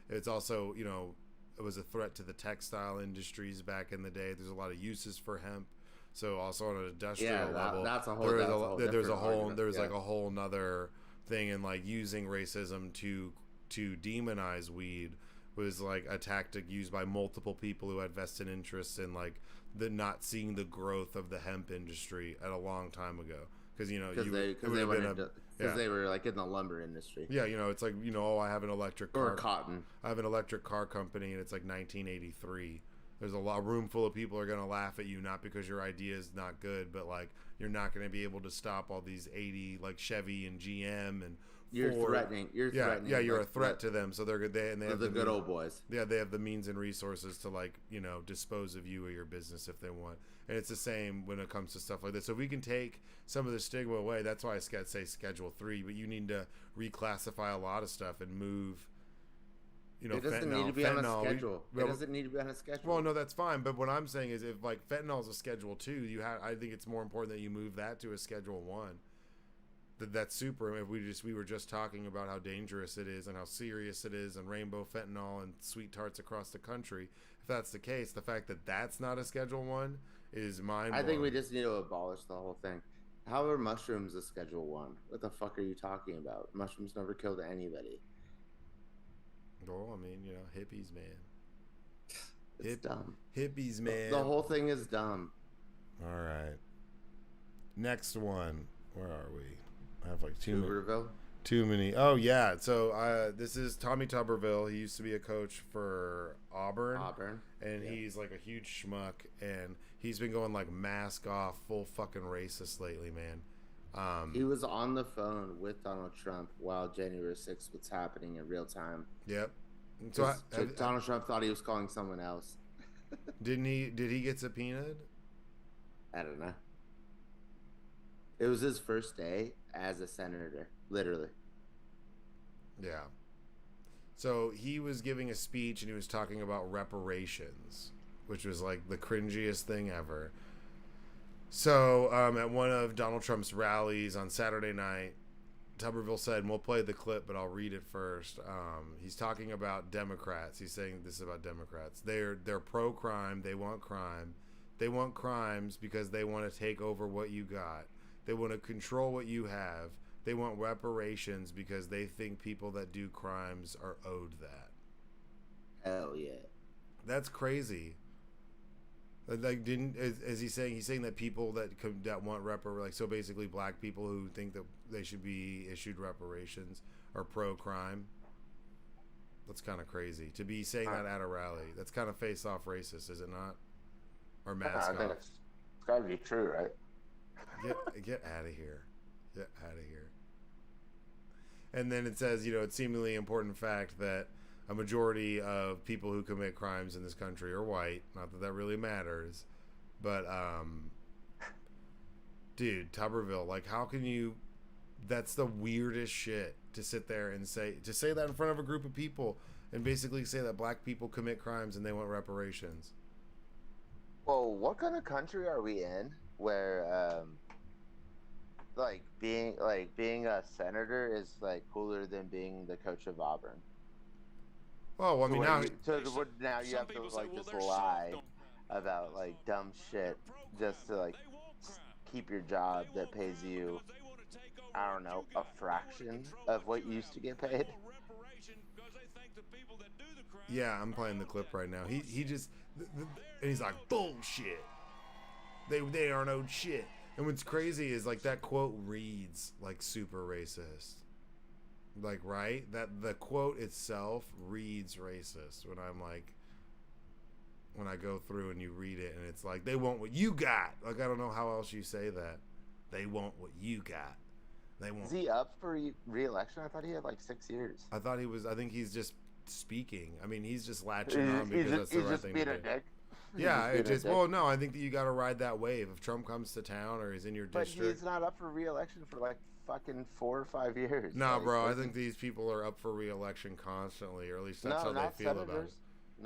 C: it's also, it was a threat to the textile industries back in the day. There's a lot of uses for hemp. So also on an industrial level,
A: that's a whole.
C: There's like a whole nother thing, and like using racism to demonize weed was like a tactic used by multiple people who had vested interests in like the not seeing the growth of the hemp industry at a long time ago, because they were like in the lumber industry.
A: Yeah,
C: it's like I have an electric car.
A: Or cotton.
C: I have an electric car company, and it's like 1983. There's a room full of people are going to laugh at you, not because your idea is not good, but like you're not going to be able to stop all these 80 like Chevy and GM and
A: you're
C: Ford.
A: threatening. You're threatening.
C: Yeah, you're a threat to them. So they have
A: the good old boys.
C: Yeah, they have the means and resources to like dispose of you or your business if they want. And it's the same when it comes to stuff like this. So if we can take some of the stigma away, that's why I say Schedule 3. But you need to reclassify a lot of stuff and move.
A: It doesn't need to be on a schedule. It doesn't need to be on a schedule.
C: Well, no, that's fine. But what I'm saying is, if like fentanyl is a Schedule 2, I think it's more important that you move that to a Schedule 1. That's super. If we were just talking about how dangerous it is and how serious it is, and rainbow fentanyl and sweet tarts across the country. If that's the case, the fact that that's not a Schedule 1 is mind-blowing.
A: I think we just need to abolish the whole thing. How are mushrooms a Schedule 1? What the fuck are you talking about? Mushrooms never killed anybody.
C: Well, I mean, hippies, man.
A: It's dumb.
C: Hippies, man.
A: The whole thing is dumb.
C: All right. Next one. Where are we? I have like too many. Oh yeah. So this is Tommy Tuberville. He used to be a coach for Auburn. And he's like a huge schmuck, and he's been going like mask off, full fucking racist lately, man.
A: He was on the phone with Donald Trump while January 6th was happening in real time.
C: Yep. So
A: Donald Trump thought he was calling someone else.
C: Did he get subpoenaed?
A: I don't know. It was his first day as a senator, literally.
C: Yeah. So he was giving a speech and he was talking about reparations, which was like the cringiest thing ever. So at one of Donald Trump's rallies on Saturday night, Tuberville said, and we'll play the clip, but I'll read it first. He's talking about Democrats. He's saying this is about Democrats. They're pro-crime. They want crime. They want crimes because they want to take over what you got. They want to control what you have. They want reparations because they think people that do crimes are owed that.
A: Hell yeah.
C: That's crazy. Like, is he saying? He's saying that people that want so basically black people who think that they should be issued reparations are pro-crime. That's kind of crazy to be saying that at a rally. That's kind of face-off racist, is it not? Or mask off.
A: It's got to be true, right?
C: Get out of here. Get out of here. And then it says, it's seemingly important fact that a majority of people who commit crimes in this country are white. Not that that really matters. But, dude, Tuberville, like, how can you... That's the weirdest shit to sit there and say that in front of a group of people and basically say that black people commit crimes and they want reparations.
A: Well, what kind of country are we in where, being a senator is like cooler than being the coach of Auburn?
C: Well, I mean, now
A: you have to like just lie about like dumb shit just to like keep your job that pays you, I don't know, a fraction of what you used to get paid.
C: Yeah, I'm playing the clip right now. He just and he's like, bullshit. They aren't owed shit. And what's crazy is like that quote reads like super racist. Like, right? That the quote itself reads racist when I go through and you read it and it's like, they want what you got. Like, I don't know how else you say that. They want what you got. They want.
A: Is he up for re-election? I thought he had like 6 years.
C: I think he's just speaking. I mean, he's just latching on because that's the right thing to do. Yeah, no, I think that you got to ride that wave. If Trump comes to town or is in your district.
A: But he's not up for re-election for like fucking 4 or 5 years.
C: Nah, bro, I think these people are up for re-election constantly, or at least that's how they feel about it.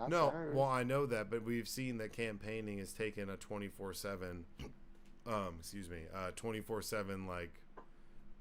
C: No, well, I know that, but we've seen that campaigning has taken a 24/7, 24/7, like,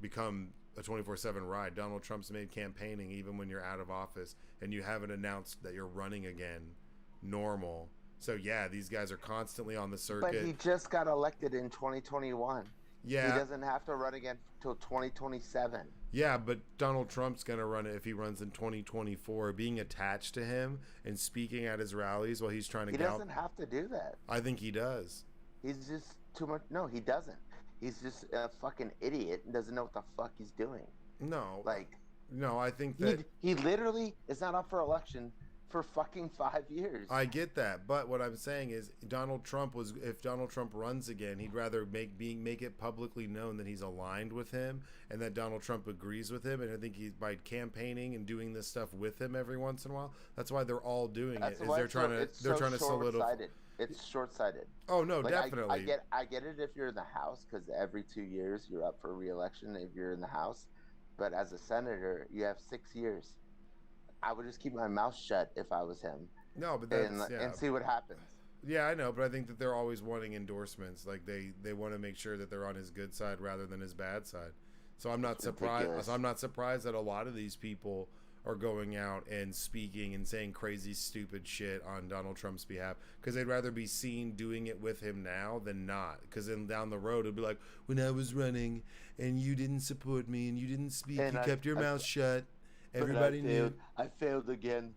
C: become a 24/7 ride. Donald Trump's made campaigning even when you're out of office and you haven't announced that you're running again normal. So yeah, these guys are constantly on the circuit.
A: But he just got elected in 2021.
C: Yeah.
A: He doesn't have to run again till 2027.
C: Yeah, but Donald Trump's going to run it if he runs in 2024. Being attached to him and speaking at his rallies while he's trying to
A: He doesn't have to do that.
C: I think he does.
A: He's just too much. No, he doesn't. He's just a fucking idiot and doesn't know what the fuck he's doing.
C: No.
A: No,
C: I think that...
A: He literally is not up for election for fucking 5 years.
C: I get that, but what I'm saying is if Donald Trump runs again, he'd rather make it publicly known that he's aligned with him and that Donald Trump agrees with him. And I think by campaigning and doing this stuff with him every once in a while, that's why they're all doing it. Is they're trying to solidify.
A: It's short-sighted.
C: Oh no, definitely.
A: I get it if you're in the House, because every 2 years you're up for re-election if you're in the House, but as a senator you have 6 years. I would just keep my mouth shut if I was him.
C: No, but that's
A: and see what happens.
C: Yeah, I know, but I think that they're always wanting endorsements. Like they want to make sure that they're on his good side rather than his bad side. So I'm not surprised. I'm not surprised that a lot of these people are going out and speaking and saying crazy, stupid shit on Donald Trump's behalf because they'd rather be seen doing it with him now than not. Because then down the road it'd be like, when I was running and you didn't support me and you didn't speak, you kept your mouth shut. Everybody knew.
A: I failed again.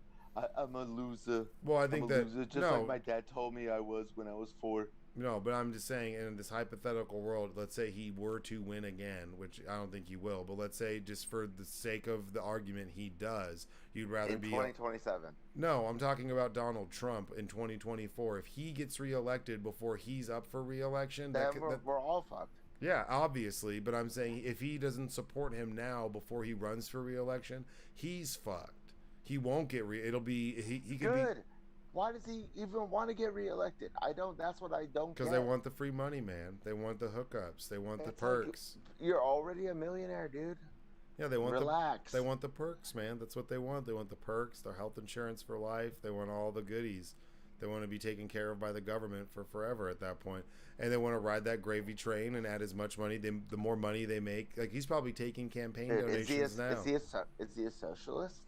A: I'm a loser.
C: Well, I think that
A: loser, just like my dad told me I was when I was 4.
C: No, but I'm just saying, in this hypothetical world, let's say he were to win again, which I don't think he will, but let's say just for the sake of the argument he does, you'd rather
A: In
C: be
A: 2027.
C: No, I'm talking about Donald Trump in 2024. If he gets reelected before he's up for reelection,
A: Then we're all fucked.
C: yeah, obviously, but I'm saying if he doesn't support him now before he runs for reelection, he's fucked. He won't get it'll be he could be
A: Good. Why does he even want to get reelected? I don't. That's what I don't.
C: because they want the free money, man. They want the hookups. They want the perks.
A: Like, you're already a millionaire, dude.
C: Yeah, they want
A: Relax.
C: they want the perks, man. That's what they want. They want the perks, their health insurance for life. They want all the goodies. They want to be taken care of by the government for forever at that point. And they want to ride that gravy train and add as much money. The more money they make, like he's probably taking campaign donations now.
A: Is he a socialist?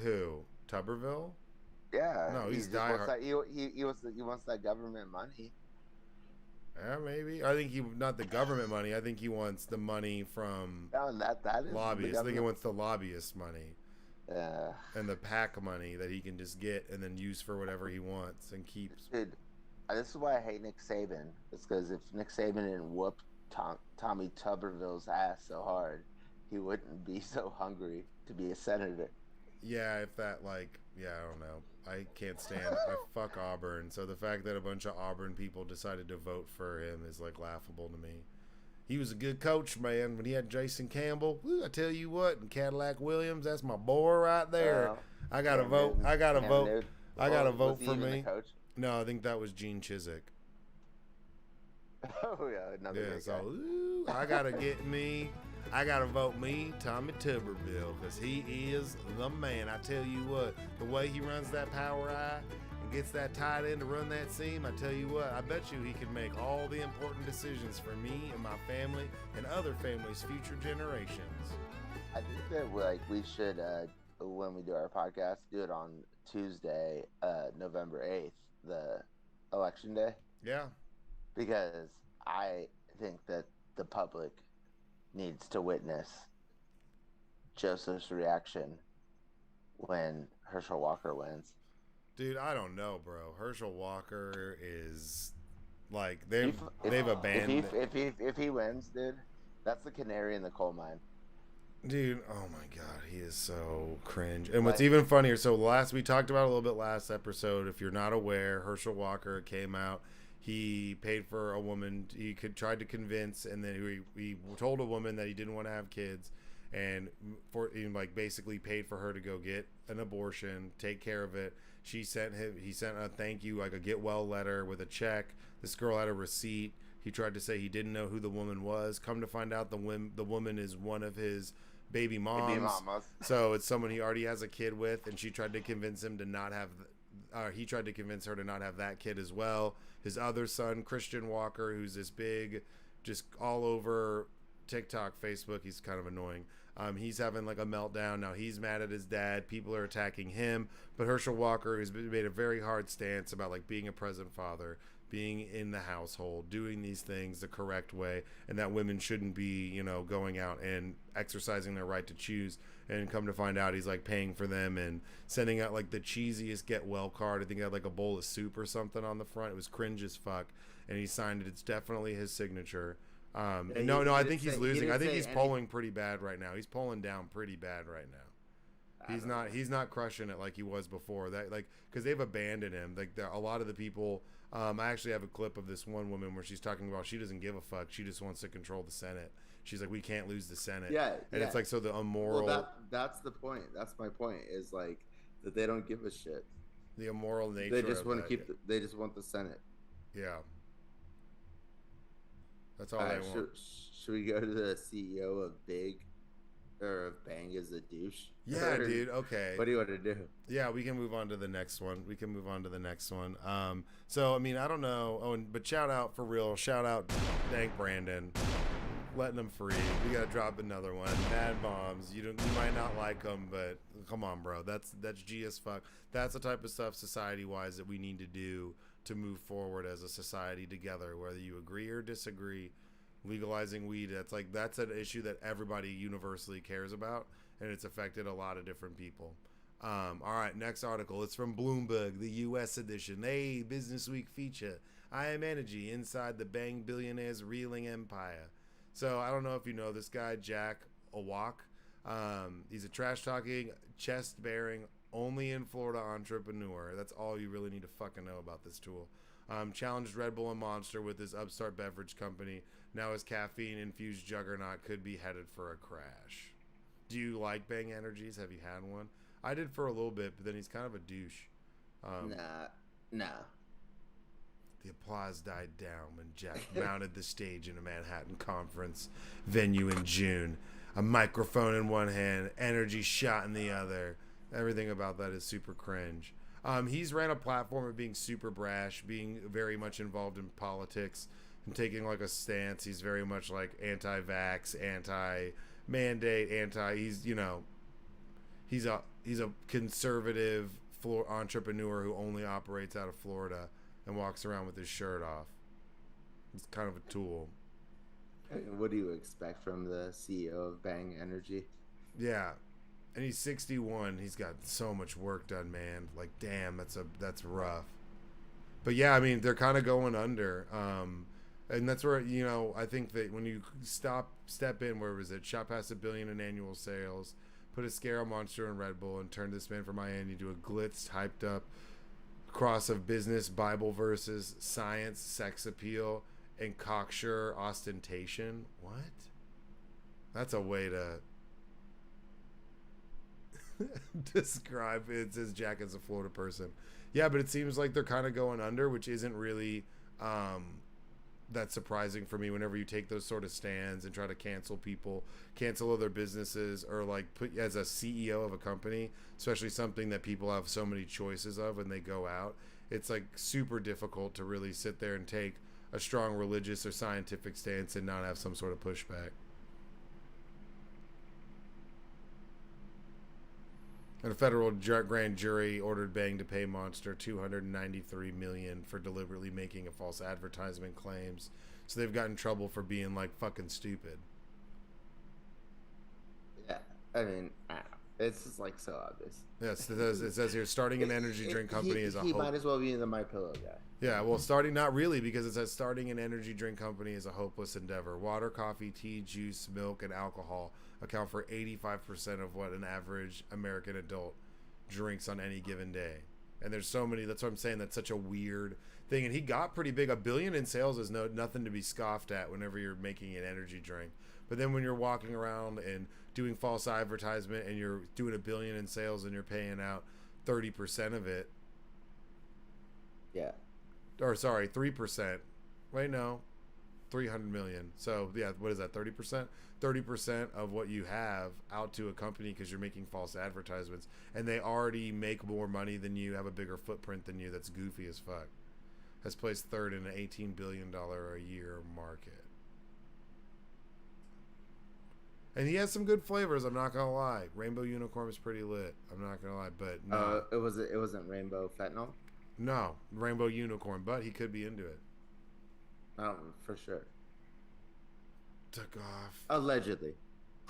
C: Who? Tuberville?
A: Yeah.
C: No, he's
A: diehard. He wants that government money.
C: Yeah, maybe. I think not the government money. I think he wants the money from
A: that is
C: lobbyists. I think he wants the lobbyist money.
A: Yeah.
C: And the PAC money that he can just get and then use for whatever he wants and keeps.
A: Dude, this is why I hate Nick Saban. It's because if Nick Saban didn't whoop Tommy Tuberville's ass so hard, he wouldn't be so hungry to be a senator.
C: Yeah, if that I don't know. I can't stand I fuck Auburn. So the fact that a bunch of Auburn people decided to vote for him is laughable to me. He was a good coach, man. When he had Jason Campbell, I tell you what, and Cadillac Williams, that's my boy right there. I got to vote. I got to vote. I got to vote for me. No, I think that was Gene Chiswick.
A: Oh yeah, another
C: yeah. So I gotta get me. I gotta vote me, Tommy Tuberville, because he is the man. I tell you what, the way he runs that power eye and gets that tight end to run that seam, I tell you what, I bet you he can make all the important decisions for me and my family and other families' future generations.
A: I think that we should, when we do our podcast, do it on Tuesday, November 8th, the election day.
C: Yeah.
A: Because I think that the public needs to witness Joseph's reaction when Herschel Walker wins.
C: Dude, I don't know, bro. Herschel Walker is they've abandoned.
A: If he wins, dude, that's the canary in the coal mine.
C: Dude, oh my God, he is so cringe. And what's even funnier, so we talked about it a little bit last episode. If you're not aware, Herschel Walker came out. He paid for a woman. He tried to convince, and then he told a woman that he didn't want to have kids, and basically paid for her to go get an abortion, take care of it. He sent a thank you, a get well letter with a check. This girl had a receipt. He tried to say he didn't know who the woman was. Come to find out, the woman is one of his baby moms. So it's someone he already has a kid with, and she tried to convince him to not have. He tried to convince her to not have that kid as well. His other son, Christian Walker, who's this big, just all over TikTok, Facebook, he's kind of annoying. He's having a meltdown. Now he's mad at his dad. People are attacking him. But Herschel Walker has made a very hard stance about being a present father, being in the household, doing these things the correct way, and that women shouldn't be, going out and exercising their right to choose. And come to find out, he's paying for them and sending out the cheesiest get well card. I think it had a bowl of soup or something on the front. It was cringe as fuck. And he signed it. It's definitely his signature. I think he's losing. I think he's polling pretty bad right now. He's polling down pretty bad right now. He's not crushing it like he was before. That because they've abandoned him. A lot of the people. I actually have a clip of this one woman where she's talking about she doesn't give a fuck. She just wants to control the Senate. She's we can't lose the Senate.
A: Yeah.
C: And it's so the immoral.
A: Well, that's the point. That's my point. Is that they don't give a shit.
C: The immoral nature.
A: They just want to keep. They just want the Senate.
C: Yeah. That's all they want.
A: Should we go to the CEO of Bang as a douche?
C: Yeah, dude. Okay.
A: What do you want to do?
C: Yeah, we can move on to the next one. So I mean, I don't know. But shout out for real. Shout out, thank Brandon, letting them free. We gotta drop another one. Mad Bombs. You might not like them, but come on, bro. That's G as fuck. That's the type of stuff society wise that we need to do to move forward as a society together, whether you agree or disagree. Legalizing weed, that's an issue that everybody universally cares about, and it's affected a lot of different people. All right, next article. It's from Bloomberg, the U.S. edition. Hey, Business Week feature. I am energy inside the Bang billionaire's reeling empire. So I don't know if you know this guy, Jack Owak. He's a trash-talking, chest-bearing, only in Florida entrepreneur. That's all you really need to fucking know about this tool. Challenged Red Bull and Monster with his upstart beverage company. Now his caffeine-infused juggernaut could be headed for a crash. Do you like Bang Energies? Have you had one? I did for a little bit, but then he's kind of a douche.
A: Nah.
C: The applause died down when Jack mounted the stage in a Manhattan conference venue in June. A microphone in one hand, energy shot in the other. Everything about that is super cringe. He's ran a platform of being super brash, being very much involved in politics, and taking like a stance. He's very much like anti-vax, anti-mandate, he's a conservative entrepreneur who only operates out of Florida and walks around with his shirt off. It's kind of a tool.
A: What do you expect from the CEO of Bang Energy?
C: Yeah. And he's 61. He's got so much work done, man. Like, damn, that's rough. But yeah, I mean, they're kind of going under. And that's where, I think that when you step in, where was it? Shot past $1 billion in annual sales, put a scare on Monster and Red Bull, and turned this man from Miami into a glitz, hyped up cross of business, Bible verses, science, sex appeal, and cocksure ostentation. What? That's a way to describe it. It says Jack as a Florida person. Yeah, but it seems like they're kind of going under, which isn't really that surprising for me whenever you take those sort of stands and try to cancel people, cancel other businesses, or like put as a CEO of a company, especially something that people have so many choices of when they go out. It's like super difficult to really sit there and take a strong religious or scientific stance and not have some sort of pushback. And a federal grand jury ordered Bang to pay Monster $293 million for deliberately making a false advertisement claims. So they've got in trouble for being like fucking stupid.
A: Yeah, I mean, I don't know. It's just like so obvious.
C: Yes, it says here, starting an energy drink company is a
A: he might as well be the My Pillow guy.
C: Yeah, well, not really, because it says starting an energy drink company is a hopeless endeavor. Water, coffee, tea, juice, milk, and alcohol account for 85% of what an average American adult drinks on any given day. And there's so many. That's what I'm saying. That's such a weird thing. And he got pretty big. $1 billion in sales is nothing to be scoffed at whenever you're making an energy drink. But then when you're walking around and doing false advertisement and you're doing $1 billion in sales and you're paying out 30% of it.
A: Yeah.
C: Or sorry, 3%. Wait, no. 300 million. So yeah, what is that? 30%? 30% of what you have out to a company because you're making false advertisements, and they already make more money than you, have a bigger footprint than you. That's goofy as fuck. Has placed third in an $18 billion a year market. And he has some good flavors, I'm not gonna lie. Rainbow Unicorn is pretty lit. I'm not gonna lie, but no.
A: It wasn't Rainbow Fentanyl?
C: No, Rainbow Unicorn, but he could be into it.
A: For sure.
C: Took off.
A: Allegedly.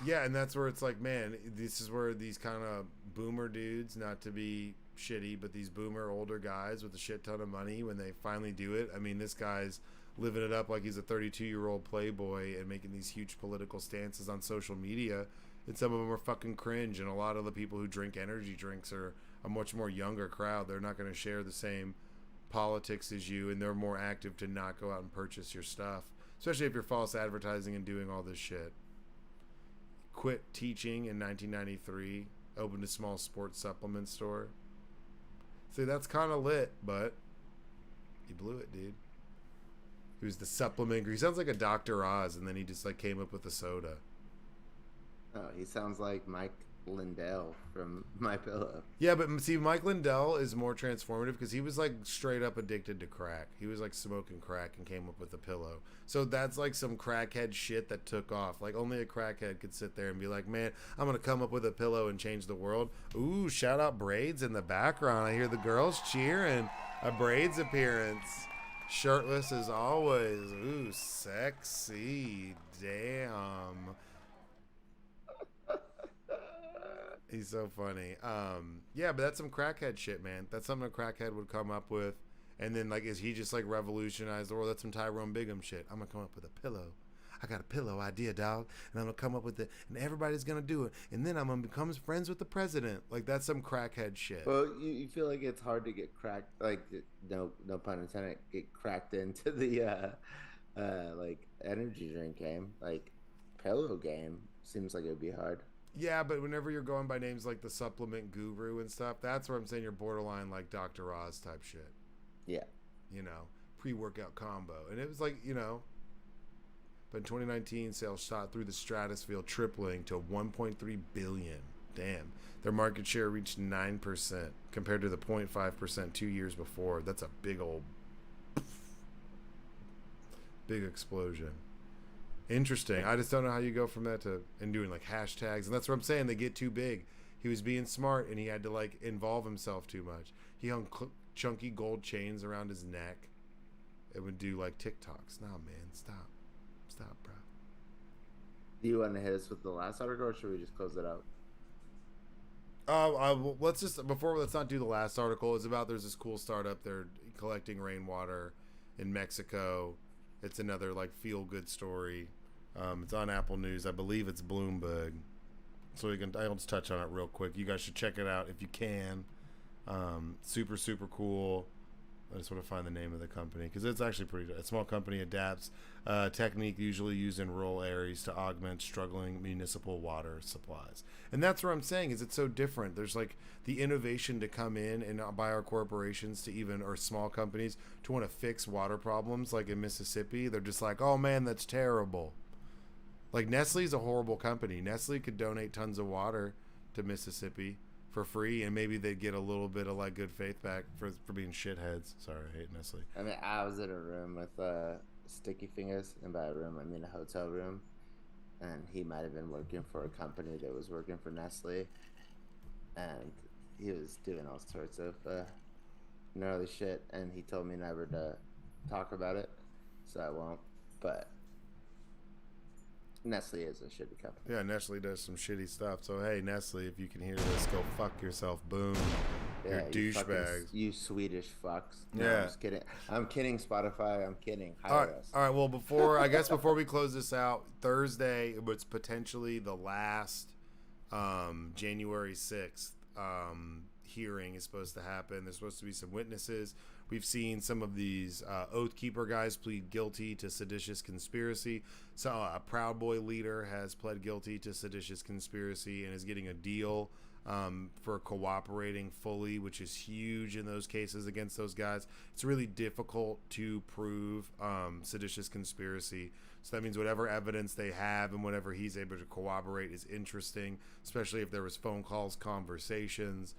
C: Yeah, and that's where it's like, man, this is where these kind of boomer dudes, not to be shitty, but these boomer older guys with a shit ton of money, when they finally do it, I mean, this guy's living it up like he's a 32-year-old playboy and making these huge political stances on social media, and some of them are fucking cringe, and a lot of the people who drink energy drinks are a much more younger crowd. They're not going to share the same politics as you, and they're more active to not go out and purchase your stuff, especially if you're false advertising and doing all this shit. Quit teaching in 1993, opened a small sports supplement store. See, that's kind of lit, but he blew it, dude. He was the supplement. He sounds like a Dr. Oz, and then he just like came up with a soda.
A: Oh, he sounds like Mike Lindell from My Pillow.
C: Yeah, but see, Mike Lindell is more transformative because he was like straight up addicted to crack. He was like smoking crack and came up with a pillow. So that's like some crackhead shit that took off. Like only a crackhead could sit there and be like, man, I'm going to come up with a pillow and change the world. Ooh, shout out Braids in the background. I hear the girls cheering. A Braids appearance. Shirtless as always. Ooh, sexy. Damn. He's so funny. Yeah, but that's some crackhead shit, man. That's something a crackhead would come up with And then, like, is he just, like, revolutionized the world? That's some Tyrone Bigham shit. I'm going to come up with a pillow. I got a pillow idea, dog. And I'm going to come up with it. And everybody's going to do it. And then I'm going to become friends with the president. Like, that's some crackhead shit.
A: Well, you feel like it's hard to get cracked, like, no pun intended, get cracked into the, like, energy drink game. Like, pillow game seems like it would be hard.
C: Yeah, but whenever you're going by names like the supplement guru and stuff, that's where I'm saying you're borderline, like, Dr. Oz type shit.
A: Yeah.
C: You know, pre-workout combo. And it was like, you know, but in 2019, sales shot through the stratosphere, tripling to 1.3 billion. Damn. Their market share reached 9% compared to the 0.5% 2 years before. That's a big old big explosion. Interesting. I just don't know how you go from that to and doing like hashtags. And that's what I'm saying. They get too big. He was being smart and he had to like involve himself too much. He hung chunky gold chains around his neck. It would do like TikToks. Nah, man, stop, bro.
A: Do you want to hit us with the last article, or should we just close it out?
C: Let's not do the last article. It's about there's this cool startup. They're collecting rainwater in Mexico. It's another like feel good story. It's on Apple News. I believe it's Bloomberg. So I'll just touch on it real quick. You guys should check it out if you can. Super, super cool. I just want to find the name of the company because it's actually pretty. A small company adapts technique usually used in rural areas to augment struggling municipal water supplies. And that's what I'm saying is it's so different. There's like the innovation to come in and by our corporations to even or small companies to want to fix water problems like in Mississippi. They're just like, oh man, that's terrible. Like Nestle's a horrible company. Nestle could donate tons of water to Mississippi for free, and maybe they'd get a little bit of like good faith back for being shitheads. Sorry, I hate Nestle.
A: I mean, I was in a room with Sticky Fingers, and by a room I mean a hotel room, and he might have been working for a company that was working for Nestle, and he was doing all sorts of gnarly shit, and he told me never to talk about it, so I won't. But Nestle is a shitty company.
C: Yeah, Nestle does some shitty stuff. So hey, Nestle, if you can hear this, go fuck yourself. Boom.
A: Yeah,
C: You're douchebags.
A: You Swedish fucks. No,
C: Yeah.
A: I'm just kidding. I'm kidding, Spotify. I'm kidding.
C: All
A: Hire
C: right,
A: us.
C: all right. Well, before we close this out, Thursday, it's potentially the last January 6th hearing is supposed to happen. There's supposed to be some witnesses. We've seen some of these Oath Keeper guys plead guilty to seditious conspiracy. So a Proud Boy leader has pled guilty to seditious conspiracy and is getting a deal for cooperating fully, which is huge in those cases against those guys. It's really difficult to prove seditious conspiracy. So that means whatever evidence they have and whatever he's able to corroborate is interesting, especially if there was phone calls, conversations.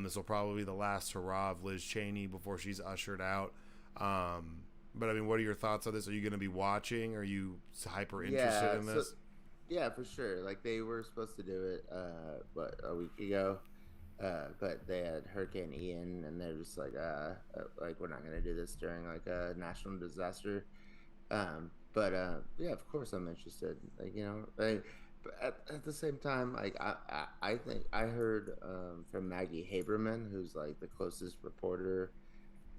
C: This will probably be the last hurrah of Liz Cheney before she's ushered out. But I mean, what are your thoughts on this? Are you going to be watching? Are you hyper interested in this?
A: Yeah, for sure. Like they were supposed to do it, a week ago, but they had Hurricane Ian, and they're just like we're not going to do this during like a national disaster. Yeah, of course I'm interested. Like but at the same time, like I think I heard from Maggie Haberman, who's like the closest reporter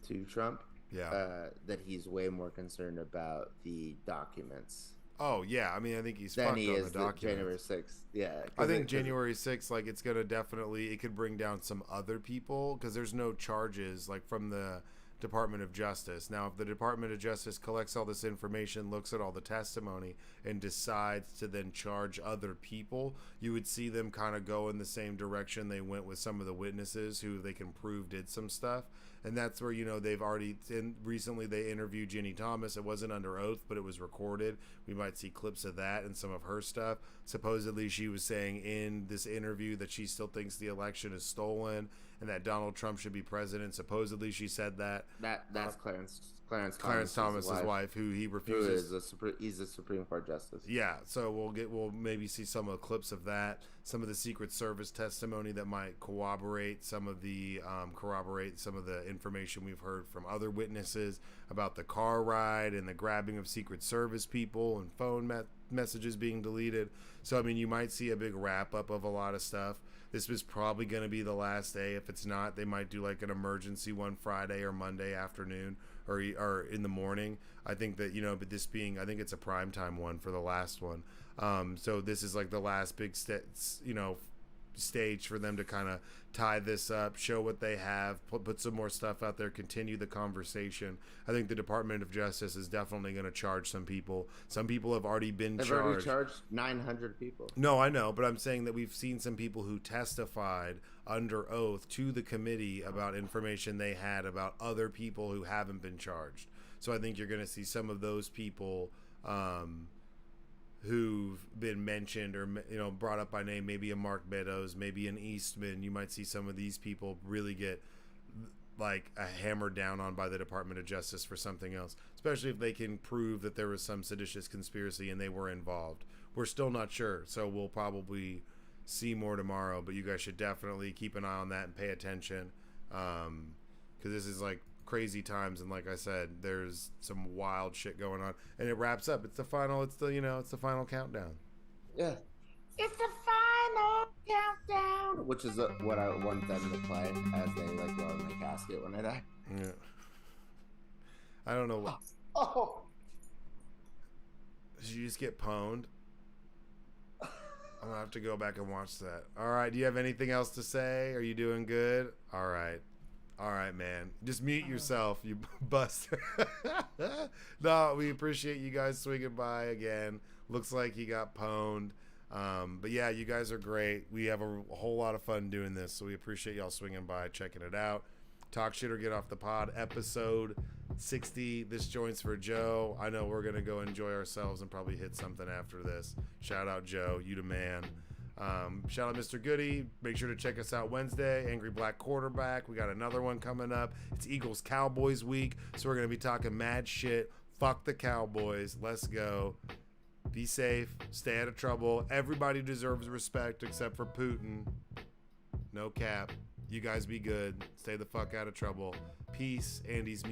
A: to Trump, that he's way more concerned about the documents.
C: Oh yeah, I mean I think he's
A: than
C: fucked
A: he
C: on
A: is
C: the document.
A: January 6th. Yeah,
C: I think January 6th, like it's gonna definitely it could bring down some other people because there's no charges like from the Department of Justice. Now, if the Department of Justice collects all this information, looks at all the testimony, and decides to then charge other people, you would see them kind of go in the same direction they went with some of the witnesses who they can prove did some stuff. And that's where, they've already, recently they interviewed Ginny Thomas. It wasn't under oath, but it was recorded. We might see clips of that and some of her stuff. Supposedly she was saying in this interview that she still thinks the election is stolen and that Donald Trump should be president. Supposedly she said that.
A: That's Clarence
C: Thomas's wife, who he refuses.
A: He's a Supreme Court justice.
C: Yeah, so we'll maybe see some of the clips of that, some of the Secret Service testimony that might corroborate some of the information we've heard from other witnesses about the car ride and the grabbing of Secret Service people and phone messages being deleted. So I mean, you might see a big wrap up of a lot of stuff. This was probably going to be the last day. If it's not, they might do like an emergency one Friday or Monday afternoon or in the morning. I think that, but this being, I think it's a primetime one for the last one. So this is like the last big stage for them to kind of tie this up, show what they have, put some more stuff out there, continue the conversation. I think the Department of Justice is definitely going to charge some people. Some people have already been charged.
A: They've already charged 900 people.
C: No, I know, but I'm saying that we've seen some people who testified under oath to the committee about information they had about other people who haven't been charged. So I think you're going to see some of those people who've been mentioned or brought up by name, maybe a Mark Meadows, maybe an Eastman. You might see some of these people really get like hammered down on by the Department of Justice for something else, especially if they can prove that there was some seditious conspiracy and they were involved. We're still not sure, so we'll probably see more tomorrow, but you guys should definitely keep an eye on that and pay attention, because this is like crazy times, and like I said, there's some wild shit going on, and it wraps up. It's the final countdown.
A: Yeah, it's the final countdown, which is what I want them to play as they like go in the casket when I die.
C: Yeah, I don't know what.
A: Oh,
C: did you just get pwned? I'm gonna have to go back and watch that. All right, do you have anything else to say? Are you doing good? All right, man. Just mute yourself, you buster. No, we appreciate you guys swinging by again. Looks like you got pwned. But yeah, you guys are great. We have a whole lot of fun doing this, so we appreciate y'all swinging by, checking it out. Talk Shit or Get Off the Pod, episode 60. This joint's for Joe. I know we're going to go enjoy ourselves and probably hit something after this. Shout out, Joe. You the man. Shout out Mr. Goody. Make sure to check us out Wednesday. Angry Black Quarterback. We got another one coming up. It's Eagles Cowboys week, so we're going to be talking mad shit. Fuck the Cowboys. Let's go. Be safe. Stay out of trouble. Everybody deserves respect except for Putin. No cap. You guys be good. Stay the fuck out of trouble. Peace. Andy's music.